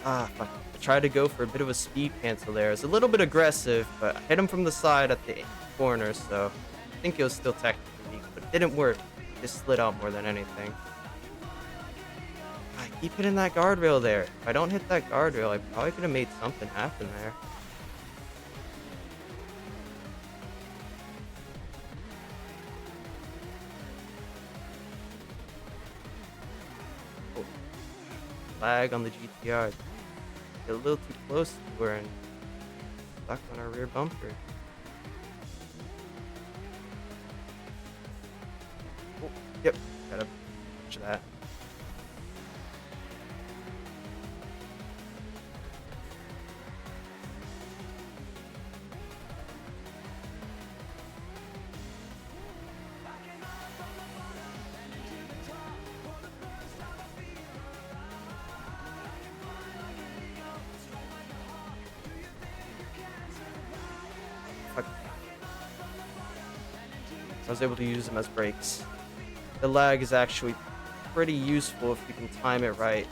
Ah, fuck. I tried to go for a bit of a speed cancel there. It's a little bit aggressive, but I hit him from the side at the corner, so I think it was still technically weak, but it didn't work. It just slid out more than anything. I keep hitting that guardrail there. If I don't hit that guardrail, I probably could have made something happen there. Oh. Lag on the GTR. Get a little too close to her and stuck on our rear bumper. Oh, yep, gotta watch that. I was able to use them as brakes. The lag is actually pretty useful if you can time it right.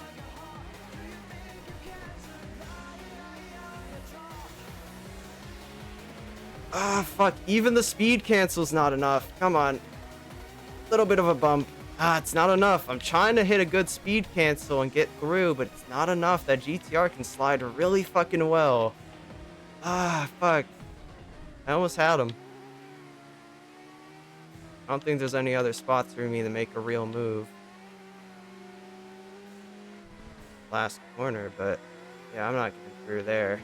Ah, fuck. Even the speed cancel's not enough. Come on. Little bit of a bump. Ah, it's not enough. I'm trying to hit a good speed cancel and get through, but it's not enough. That GTR can slide really fucking well. Ah, fuck. I almost had him. I don't think there's any other spots for me to make a real move. Last corner, but yeah, I'm not getting through there.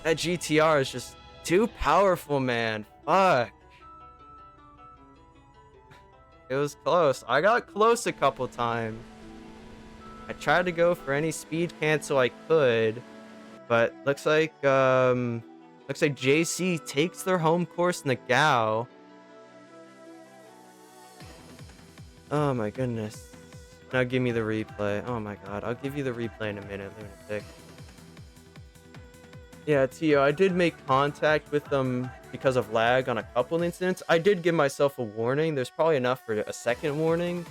That GTR is just too powerful, man. Fuck. It was close. I got close a couple times. I tried to go for any speed cancel I could, but looks like JC takes their home course, Nagao. Oh my goodness. Now give me the replay. Oh my god. I'll give you the replay in a minute, lunatic. Yeah, Tio, I did make contact with them because of lag on a couple incidents. I did give myself a warning. There's probably enough for a second warning.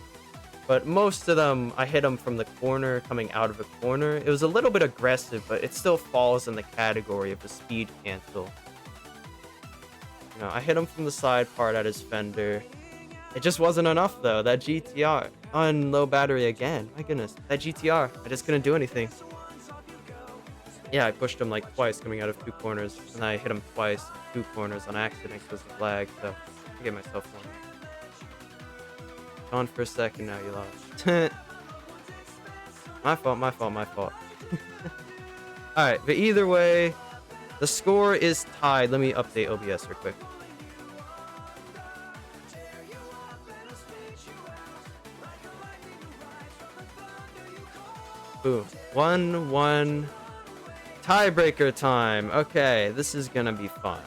But most of them, I hit them from the corner, coming out of a corner. It was a little bit aggressive, but it still falls in the category of a speed cancel. I hit him from the side part at his fender. It just wasn't enough, though. That GTR on low battery again. My goodness. That GTR. I just couldn't do anything. Yeah, I pushed him like twice coming out of two corners. And I hit him twice in two corners on accident because of lag. So I gave myself one. On for a second now, you lost. My fault, my fault, my fault. Alright, but either way, the score is tied. Let me update OBS real quick. Boom. 1-1. Tiebreaker time. Okay, this is gonna be fun.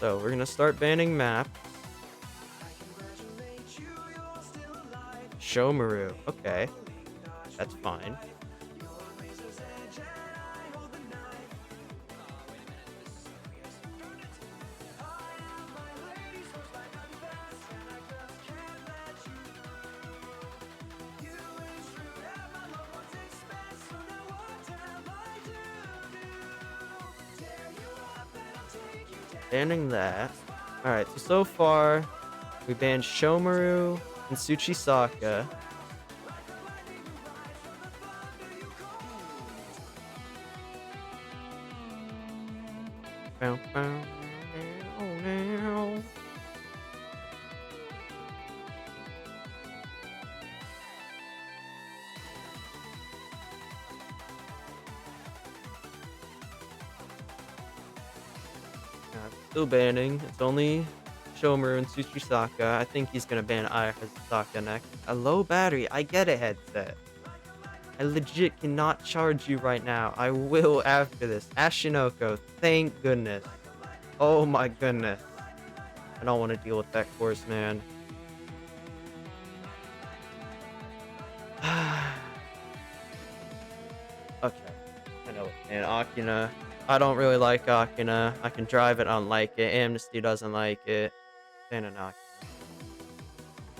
So we're gonna start banning maps. Shomaru. Okay. That's fine. Banning that. Alright, so far, we banned Shomaru and Tsuchisaka. Bow, bow, now. Still banning. It's only Shomaru and Tsuchisaka. I think he's gonna ban Ayahazaka next. A low battery. I get it, headset. I legit cannot charge you right now. I will after this. Ashinoko, thank goodness. Oh my goodness. I don't want to deal with that course, man. Okay. I know. And Akina. I don't really like Akina. I can drive it, I don't like it. Amnesty doesn't like it. And an Akina.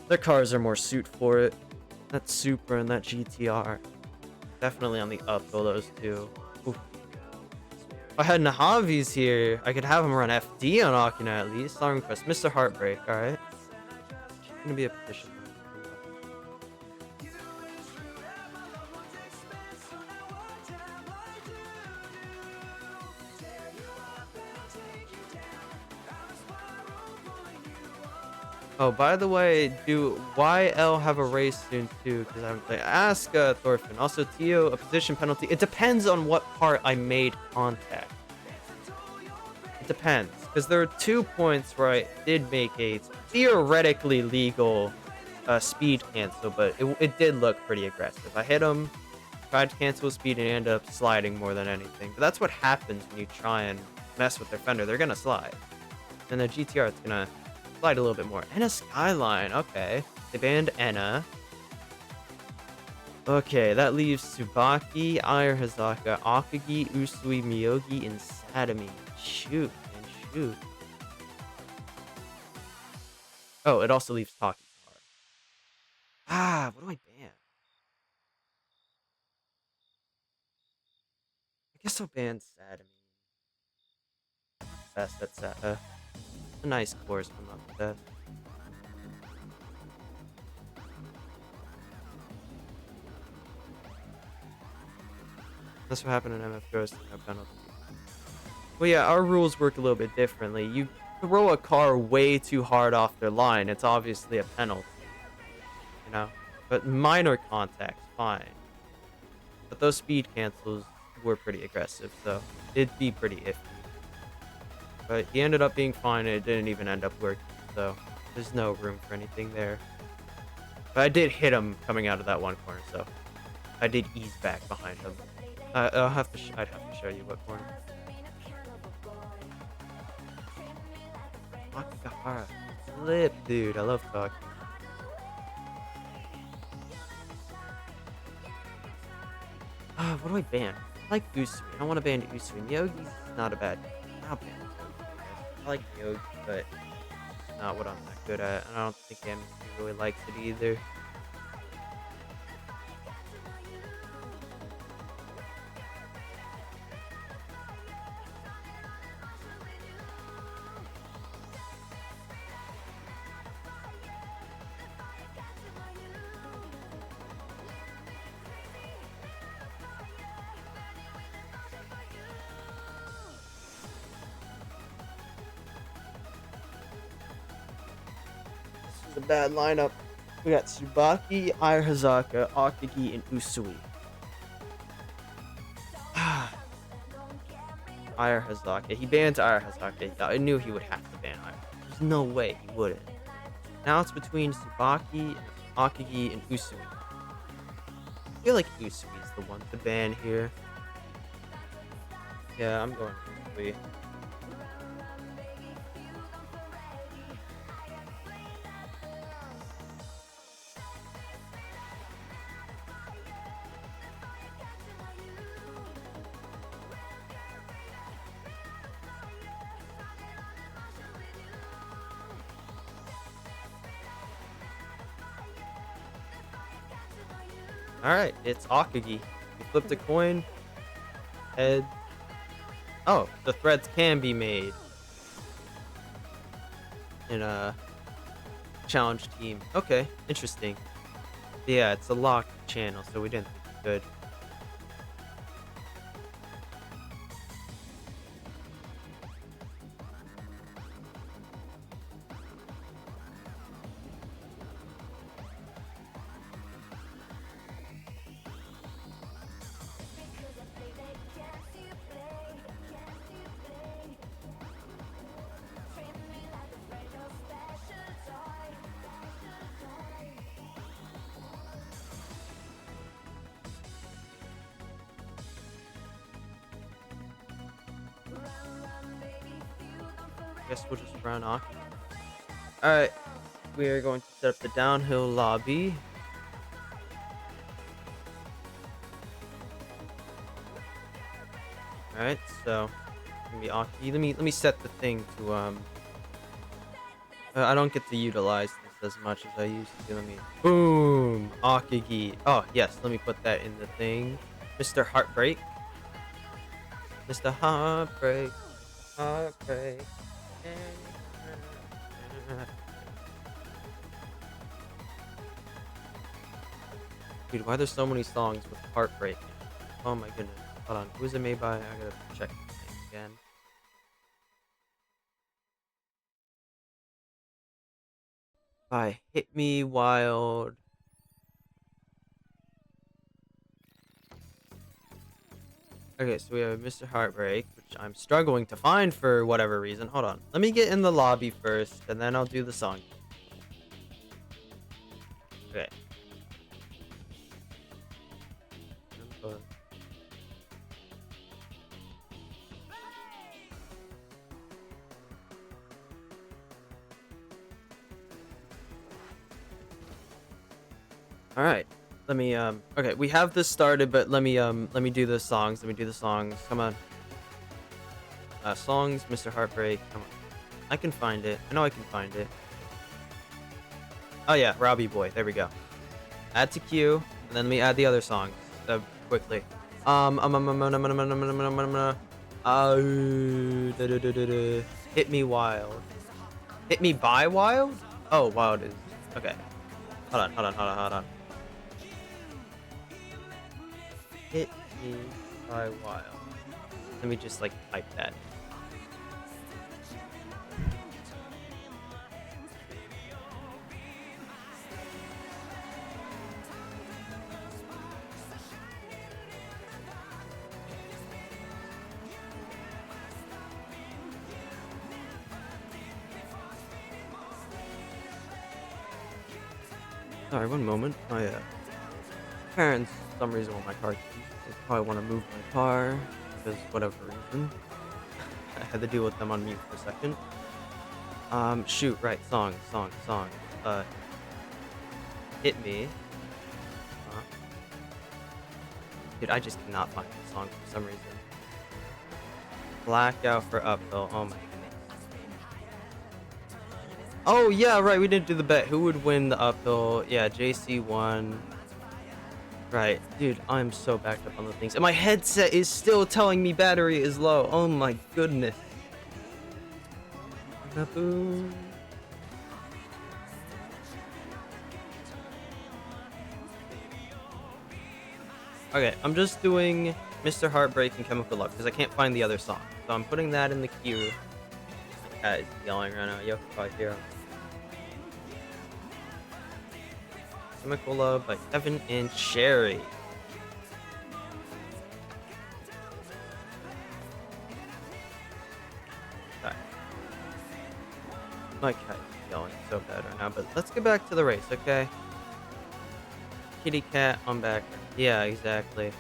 Their cars are more suit for it. That Supra and that GTR. Definitely on the uphill, those two. Oof. If I had Nahavi's here, I could have him run FD on Akina at least. Long request. Mr. Heartbreak, alright? Gonna be a petition. Oh, by the way, do YL have a race soon too? Because I haven't played. Ask Thorfinn. Also, Tio, a position penalty. It depends on what part I made contact. It depends. Because there are 2 points where I did make a theoretically legal speed cancel, but it did look pretty aggressive. I hit him, tried to cancel speed, and ended up sliding more than anything. But that's what happens when you try and mess with their fender. They're going to slide. And the GTR is going to slide a little bit more. Enna Skyline. Okay. They banned Enna. Okay, that leaves Tsubaki, Ayahazaka, Akagi, Usui, Miyogi, and Sadami. Shoot, man, shoot. Oh, it also leaves Taki's car. Ah, what do I ban? I guess I'll ban Sadami. That's a nice course, but not the best. That's what happened in MF Ghost. No penalty. Well, yeah, our rules work a little bit differently. You throw a car way too hard off their line, it's obviously a penalty. You know? But minor contacts, fine. But those speed cancels were pretty aggressive, so it'd be pretty iffy. But he ended up being fine, and it didn't even end up working, so there's no room for anything there. But I did hit him coming out of that one corner, so I did ease back behind him. I'd have to show you what corner. Akahara. Flip, dude. I love talking. What do I ban? I like Usui. I don't want to ban Usui. Miyogi's not a bad. I'll ban Miyogi. I like Miyogi, but not what I'm that good at. And I don't think Amnesty really likes it either. a bad lineup. We got Tsubaki, Aya Hazaka, Akagi, and Usui. Aya Hazaka. He banned Aya Hazaka. I knew he would have to ban Aya. There's no way he wouldn't. Now it's between Tsubaki, Akagi, and Usui. I feel like Usui is the one to ban here. Yeah, I'm going Usui. Alright, it's Akagi. He flipped a coin. Head. Oh, the threads can be made in a challenge team. Okay, interesting. Yeah, it's a locked channel, so we didn't think we could. Guess we'll just run Akagi. Alright, we are going to set up the downhill lobby. Alright, so gonna be Akagi. Let me set the thing to I don't get to utilize this as much as I used to. Let me boom Akagi. Oh yes, let me put that in the thing. Mr. Heartbreak. Mr. Heartbreak. Heartbreak. Dude, why are there so many songs with heartbreak? Oh my goodness. Hold on. Who is it made by? I gotta check the name again. By Hit Me Wild. Okay, so we have Mr. Heartbreak, which I'm struggling to find for whatever reason. Hold on. Let me get in the lobby first, and then I'll do the song. Okay. All right. Let me okay, we have this started, but let me do the songs. Let me do the songs. Come on. Songs, Mr. Heartbreak. Come on. I can find it. I know I can find it. Oh yeah, Robbie Boy. There we go. Add to queue, and then let me add the other songs quickly. Hit Me Wild. Hit Me by Wild? Oh, Wild is okay. Hold on. Hit Me by Wild. Let me just like type that. Sorry, one moment. My parents, for some reason, want my car keys. They probably want to move my car because whatever reason. I had to deal with them on mute for a second. Shoot, right, song. Hit Me. Dude, I just cannot find the song for some reason. Blackout for Uphill. Oh my goodness. Oh yeah, right. We didn't do the bet. Who would win the uphill? Yeah, JC won. Right, dude. I'm so backed up on the things, and my headset is still telling me battery is low. Oh my goodness. Boom. Okay, I'm just doing Mr. Heartbreak and Chemical Love because I can't find the other song. So I'm putting that in the queue. Cat is yelling right now. Yo, probably hear him. Chemical Love by Kevin and Sherry. Okay. My cat is yelling so bad right now, but let's get back to the race, okay? Kitty cat on back. Yeah, exactly.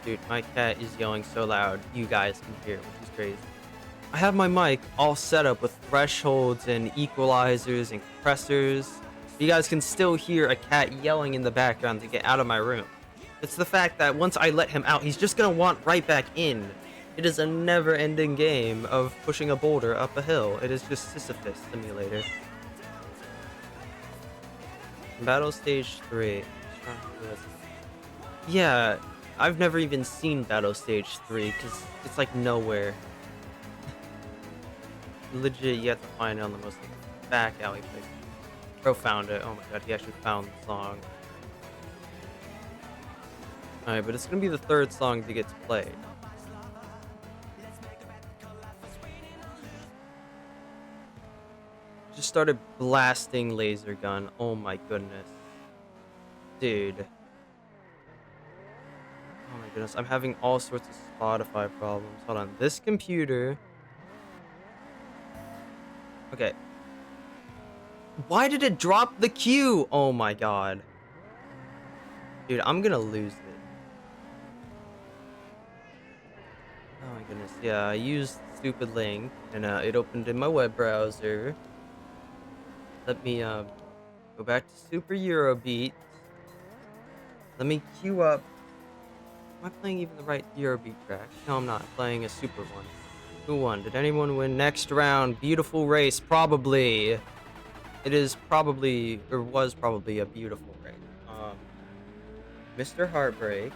Dude, my cat is yelling so loud, you guys can hear, which is crazy. I have my mic all set up with thresholds and equalizers and compressors. You guys can still hear a cat yelling in the background to get out of my room. It's the fact that once I let him out, he's just gonna want right back in. It is a never-ending game of pushing a boulder up a hill. It is just Sisyphus Simulator. Battle Stage 3. Yeah, I've never even seen Battle Stage 3 because it's like nowhere. Legit, you have to find it on the most back alley place. Bro found it. Oh my god, he actually found the song. Alright, but it's gonna be the third song that gets played. Just started blasting laser gun. Oh my goodness. Dude. Oh my goodness, I'm having all sorts of Spotify problems. Hold on, this computer... Okay. Why did it drop the cue? Oh my god. Dude, I'm gonna lose it. Oh my goodness. Yeah, I used stupid link and it opened in my web browser. Let me go back to Super Eurobeat. Let me queue up. Am I playing even the right Eurobeat track? No, I'm not. I'm playing a super one. Who won? Did anyone win next round? Beautiful race, probably. It is probably, or was probably a beautiful race. Mr. Heartbreak.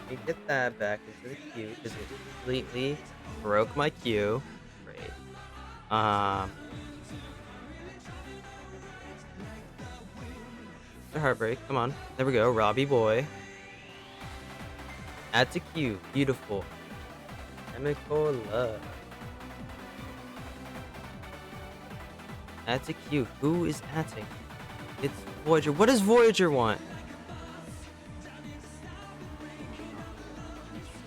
Let me get that back into the queue because it completely broke my queue. Great. Mr. Heartbreak, come on. There we go, Robbie boy. Add to queue. Beautiful. Chemical Love. Add to queue. Who is adding? It's Voyager. What does Voyager want?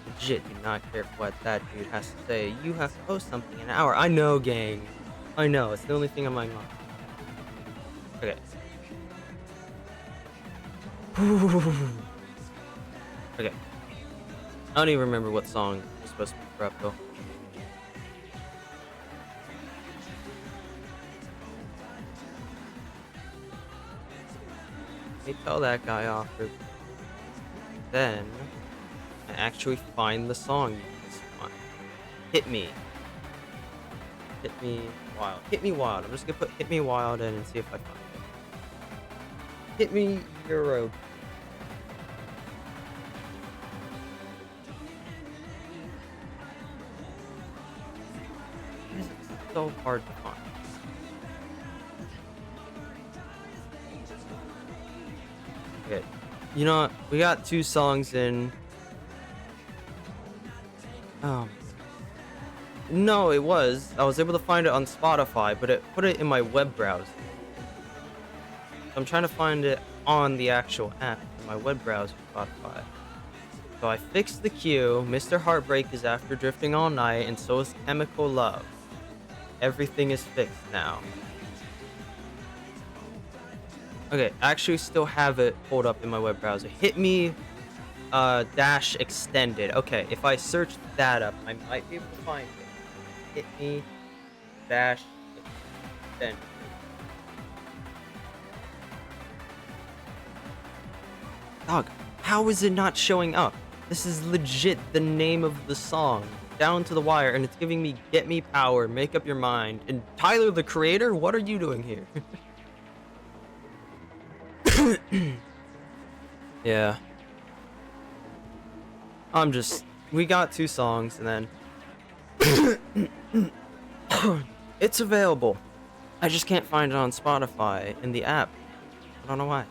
Legit do not care what that dude has to say. You have to post something in an hour. I know, gang. I know. It's the only thing on my mind. Okay. Okay. I don't even remember what song was supposed to be for Uphill. Let me tell that guy off. Then I actually find the song you just want. Hit me. Hit me wild. Hit me wild. I'm just gonna put Hit Me Wild in and see if I find it. Hit me Euro. Why is it so hard to find? Okay. You know what? We got 2 songs in. No, it was. I was able to find it on Spotify, but it put it in my web browser. I'm trying to find it on the actual app in my web browser, Spotify. So I fixed the queue. Mr. Heartbreak is After Drifting All Night, and so is Chemical Love. Everything is fixed now. Okay, I actually still have it pulled up in my web browser. Hit Me dash extended. Okay, if I search that up, I might be able to find it. Hit Me dash extended. Dog, how is it not showing up? This is legit the name of the song. Down to the Wire, and it's giving me Get Me Power, Make Up Your Mind. And Tyler, the creator, what are you doing here? Yeah. We got 2 songs, and then it's available. I just can't find it on Spotify in the app. I don't know why.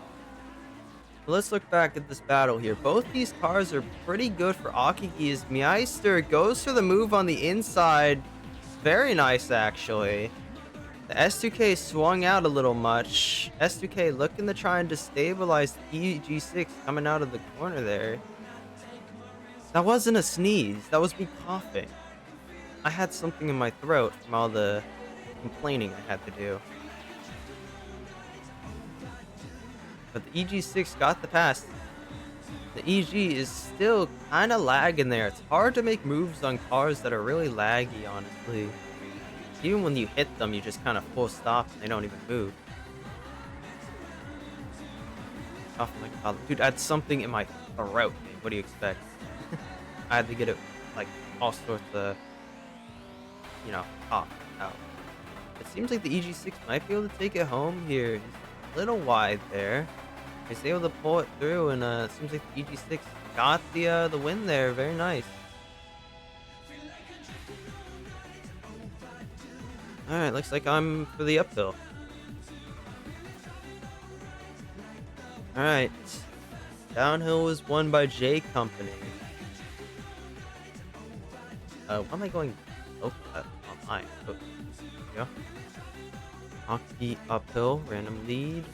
But let's look back at this battle here. Both these cars are pretty good for Akagi's. Meister goes for the move on the inside. Very nice, actually. The S2K swung out a little much. S2K looking to try and destabilize the EG6 coming out of the corner there. That wasn't a sneeze. That was me coughing. I had something in my throat from all the complaining I had to do. But the EG6 got the pass. The EG is still kind of lagging there. It's hard to make moves on cars that are really laggy, honestly. Even when you hit them, you just kind of full stop and they don't even move. Oh my god. Dude, I had something in my throat. What do you expect? I had to get it, like, all sorts of, cough out. It seems like the EG6 might be able to take it home here. He's a little wide there. He's able to pull it through, and it seems like the EG6 got the win there. Very nice. Alright, looks like I'm for the uphill. Alright. Downhill was won by J Company. Why am I going on mine? Oh, there we go. Akagi Uphill, random lead.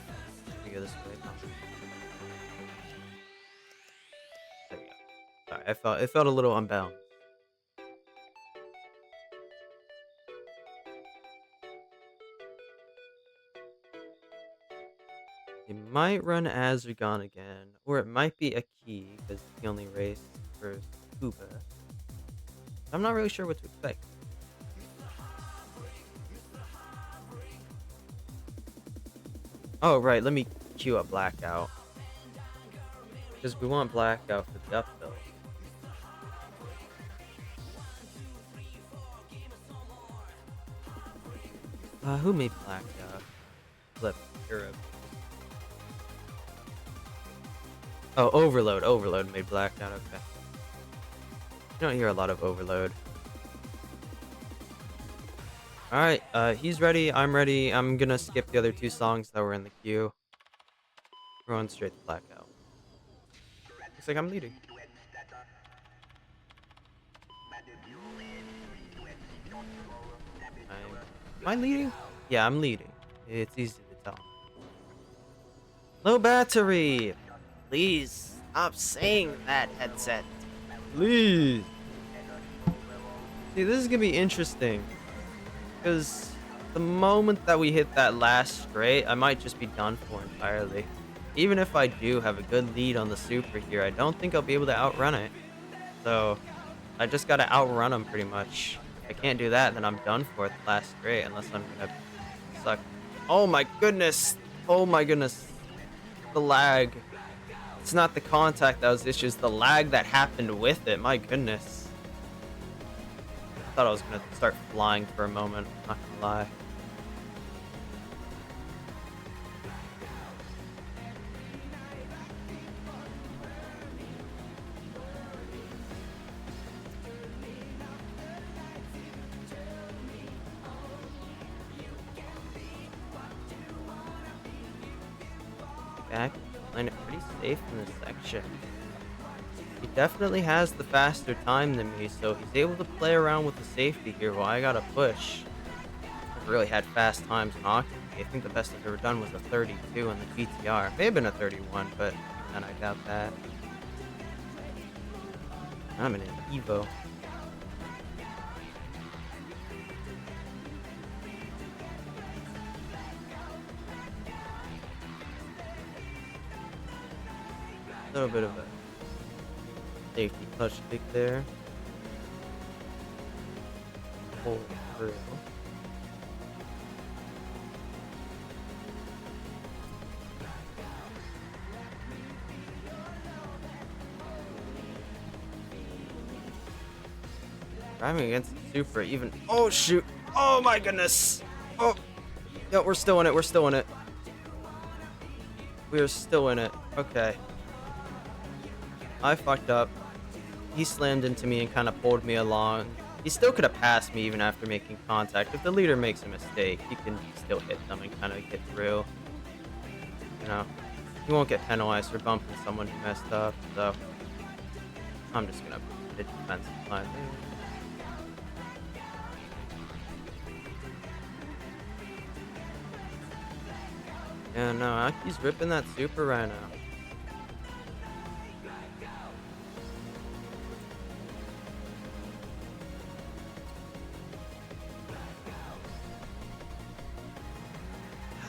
Let me go this way. There we go. Sorry, it felt a little unbalanced. It might run Azugan again, or it might be Akagi because he only raced for Tsukuba. I'm not really sure what to expect. Oh, right, let me queue up Blackout. Because we want Blackout for the uphill. Who made Blackout? Flip, Europe. Oh, Overload made Blackout, okay. You don't hear a lot of Overload. Alright, he's ready, I'm ready. I'm gonna skip the other two songs that were in the queue. We're going straight to Blackout. Looks like I'm leading. Am I leading? Yeah, I'm leading. It's easy to tell. Low battery! Please, stop saying that, headset. Please. See, this is gonna be interesting. Because the moment that we hit that last straight, I might just be done for entirely. Even if I do have a good lead on the super here, I don't think I'll be able to outrun it. So, I just gotta outrun him pretty much. If I can't do that, then I'm done for the last straight, unless I'm gonna suck. Oh my goodness! Oh my goodness. The lag. It's not the contact that was issues, the lag that happened with it. My goodness. I thought I was gonna start flying for a moment, not gonna lie. Back, playing it pretty safe in this section. He definitely has the faster time than me, so he's able to play around with the safety here while I gotta push. I've really had fast times in hockey. I think the best I've ever done was a 32 in the GTR. May have been a 31, but then I doubt that. I'm in an Evo. A little bit of a safety clutch kick there. Hold through. Driving against the super even. Oh shoot! Oh my goodness! Oh, no, we're still in it. We're still in it. We are still in it. Okay. I fucked up. He slammed into me and kind of pulled me along. He still could have passed me even after making contact. If the leader makes a mistake, he can still hit them and kind of get through. You know, he won't get penalized for bumping someone who messed up, so I'm just gonna put the defensive line there. Yeah, no, Aki's ripping that super right now.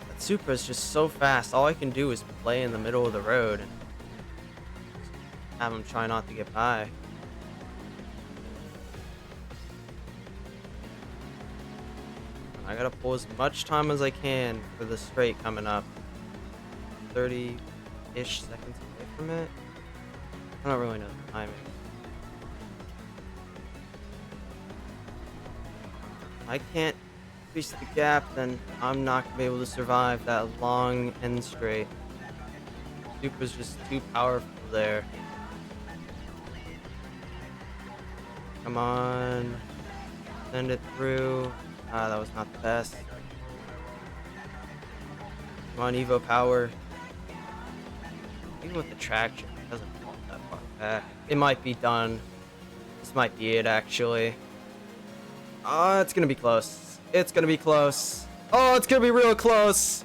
That super is just so fast. All I can do is play in the middle of the road and have him try not to get by. I gotta pull as much time as I can for the straight coming up. 30-ish seconds away from it. I don't really know the timing. If I can't increase the gap, then I'm not gonna be able to survive that long end straight. Super's just too powerful there. Come on. Send it through. Ah, that was not the best. Come on, Evo power. Even with the traction, it doesn't fall that far back. It might be done. This might be it, actually. Oh, it's gonna be close. It's gonna be close. Oh, it's gonna be real close.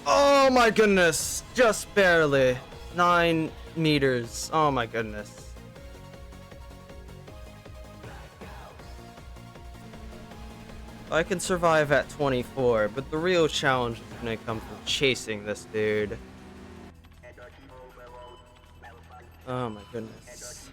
Oh my goodness. Just barely. 9 meters. Oh my goodness. I can survive at 24, but the real challenge is gonna come from chasing this dude. Oh my goodness.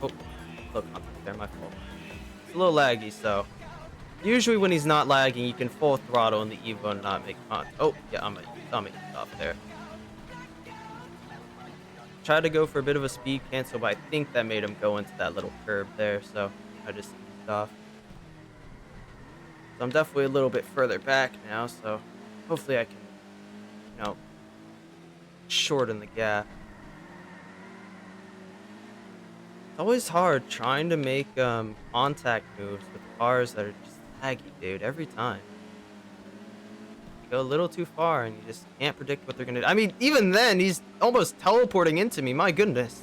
Oh, low contact there, my fault. It's a little laggy, so. Usually when he's not lagging, you can full throttle in the Evo and not make contact. Oh, yeah, I'm gonna stop there. Tried to go for a bit of a speed cancel, but I think that made him go into that little curb there, so I just eased off. So I'm definitely a little bit further back now, so hopefully I can, you know, shorten the gap. It's always hard trying to make contact moves with cars that are just laggy, dude, every time. Go a little too far and you just can't predict what they're gonna do. I mean, even then, he's almost teleporting into me. My goodness.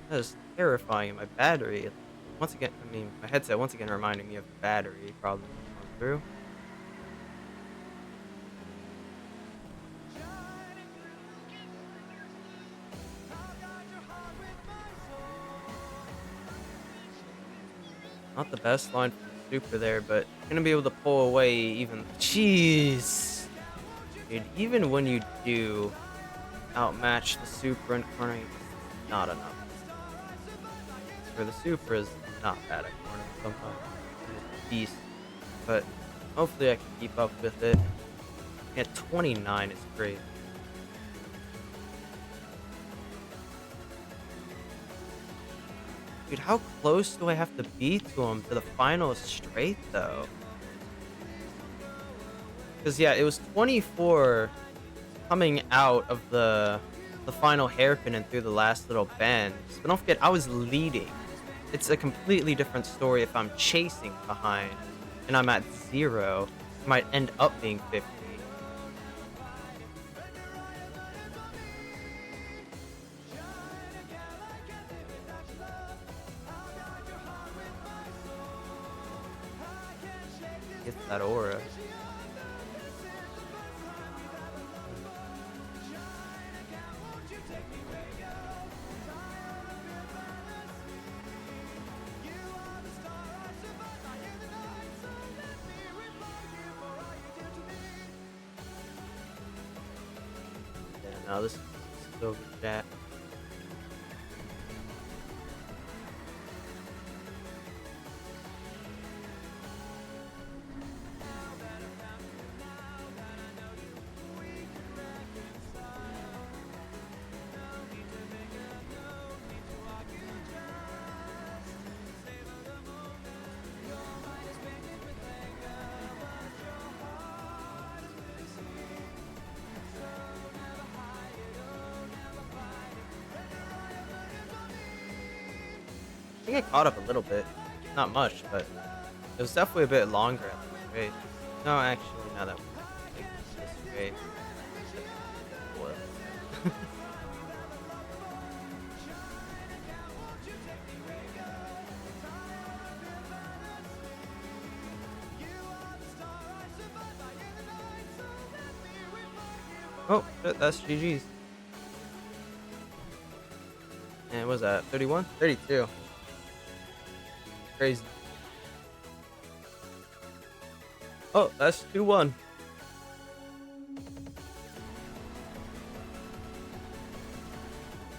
That is terrifying. My battery, once again, I mean, my headset once again reminding me of the battery problem going through. Not the best line for the super there, but gonna be able to pull away even. Jeez, dude. Even when you do outmatch the super in cornering, it's not enough. For the super is not bad at cornering sometimes. It's a beast, but hopefully I can keep up with it. Yeah, 29 is great. Dude, how close do I have to be to him to the final straight, though? Because, yeah, it was 24 coming out of the final hairpin and through the last little bend. But don't forget, I was leading. It's a completely different story if I'm chasing behind and I'm at 0. It might end up being 50. Get that aura. Yeah, now this is still good chat. I think I caught up a little bit. Not much, but it was definitely a bit longer at the straight. No, actually, now that we're taking this straight. Oh, shit, that's GG's. And what was that? 31? 32. Crazy. Oh, that's 2-1.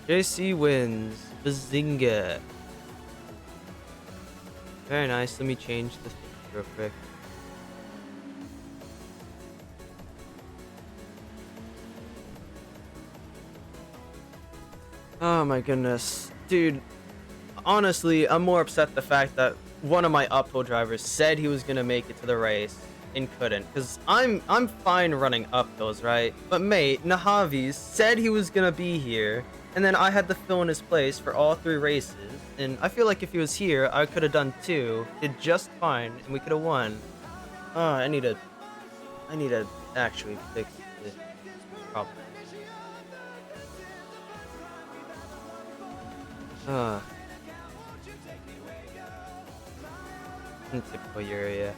JC wins. Bazinga. Very nice. Let me change this real quick. Oh my goodness. Dude, honestly, I'm more upset the fact that one of my uphill drivers said he was gonna make it to the race and couldn't. Cause I'm fine running uphills, right? But mate, Nahavi said he was gonna be here, and then I had to fill in his place for all 3 races. And I feel like if he was here, I could have done 2, did just fine, and we could have won. I need to actually fix this problem. Typical Uriah.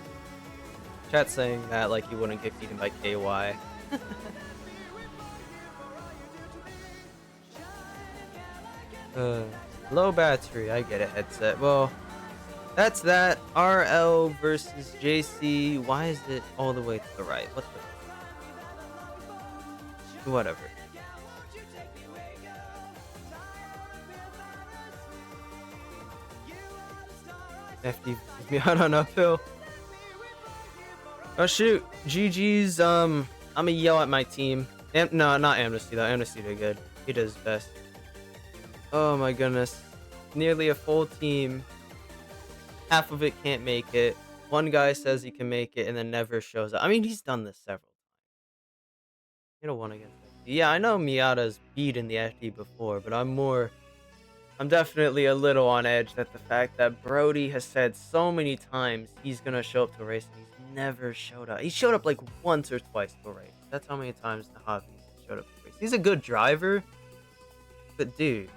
Chat saying that like he wouldn't get beaten by KY. Low battery, I get a headset. Well, that's that. RL versus JC. Why is it all the way to the right? What the? Whatever. FD me out on uphill. Oh shoot, GG's. I'ma yell at my team. No, not Amnesty though. Amnesty did good. He does best. Oh my goodness, nearly a full team. Half of it can't make it. One guy says he can make it and then never shows up. I mean, he's done this several times. You don't want against FD. Yeah, I know Miata's beaten the FD before, but I'm definitely a little on edge at the fact that Brody has said so many times he's gonna show up to a race and he's never showed up. He showed up like once or twice to a race. That's how many times Nahavi showed up to a race. He's a good driver, but dude.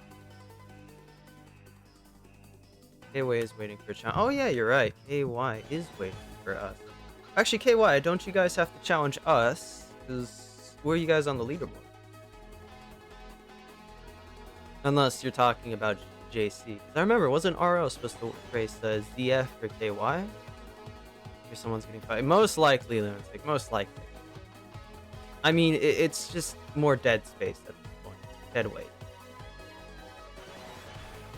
KY is waiting for a challenge. Oh yeah, you're right. KY is waiting for us. Actually, KY, don't you guys have to challenge us? Because where are you guys on the leaderboard? Unless you're talking about JC. I remember, wasn't RL supposed to race ZF for KY? Or someone's getting fired. Most likely, Lunatic. Most likely. I mean, it's just more dead space at this point. Dead weight.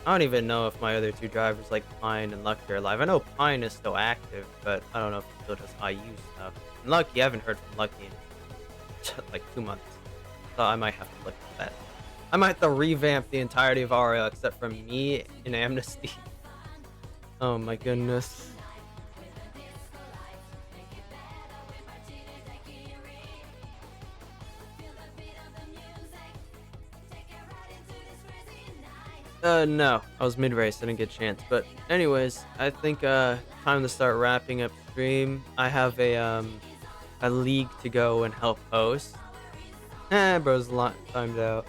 I don't even know if my other 2 drivers like Pine and Lucky are alive. I know Pine is still active, but I don't know if he still does IU stuff. And Lucky, I haven't heard from Lucky in like 2 months. So I might have to look at that. I might have to revamp the entirety of RL except for me and Amnesty. Oh my goodness. No. I was mid-race. I didn't get a chance. But anyways, I think time to start wrapping up stream. I have a league to go and help host. Bro's timed out.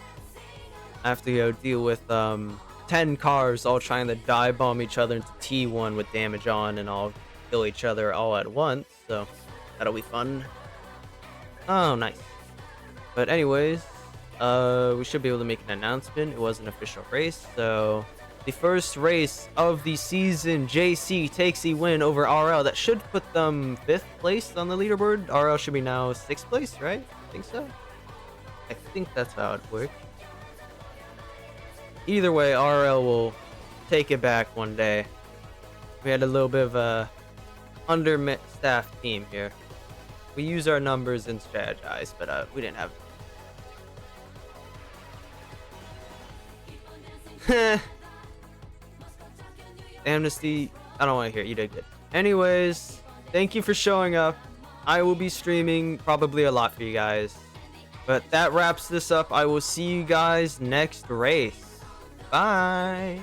I have to go deal with 10 cars all trying to dive bomb each other into T1 with damage on and all kill each other all at once, so that'll be fun. Oh, nice. But anyways, we should be able to make an announcement. It was an official race, so the first race of the season, JC takes the win over RL. That should put them 5th place on the leaderboard. RL should be now 6th place, right? I think so. I think that's how it works. Either way, RL will take it back one day. We had a little bit of a understaffed team here. We use our numbers and strategize, but we didn't have. Amnesty, I don't want to hear it. You did good. Anyways, thank you for showing up. I will be streaming probably a lot for you guys. But that wraps this up. I will see you guys next race. Bye.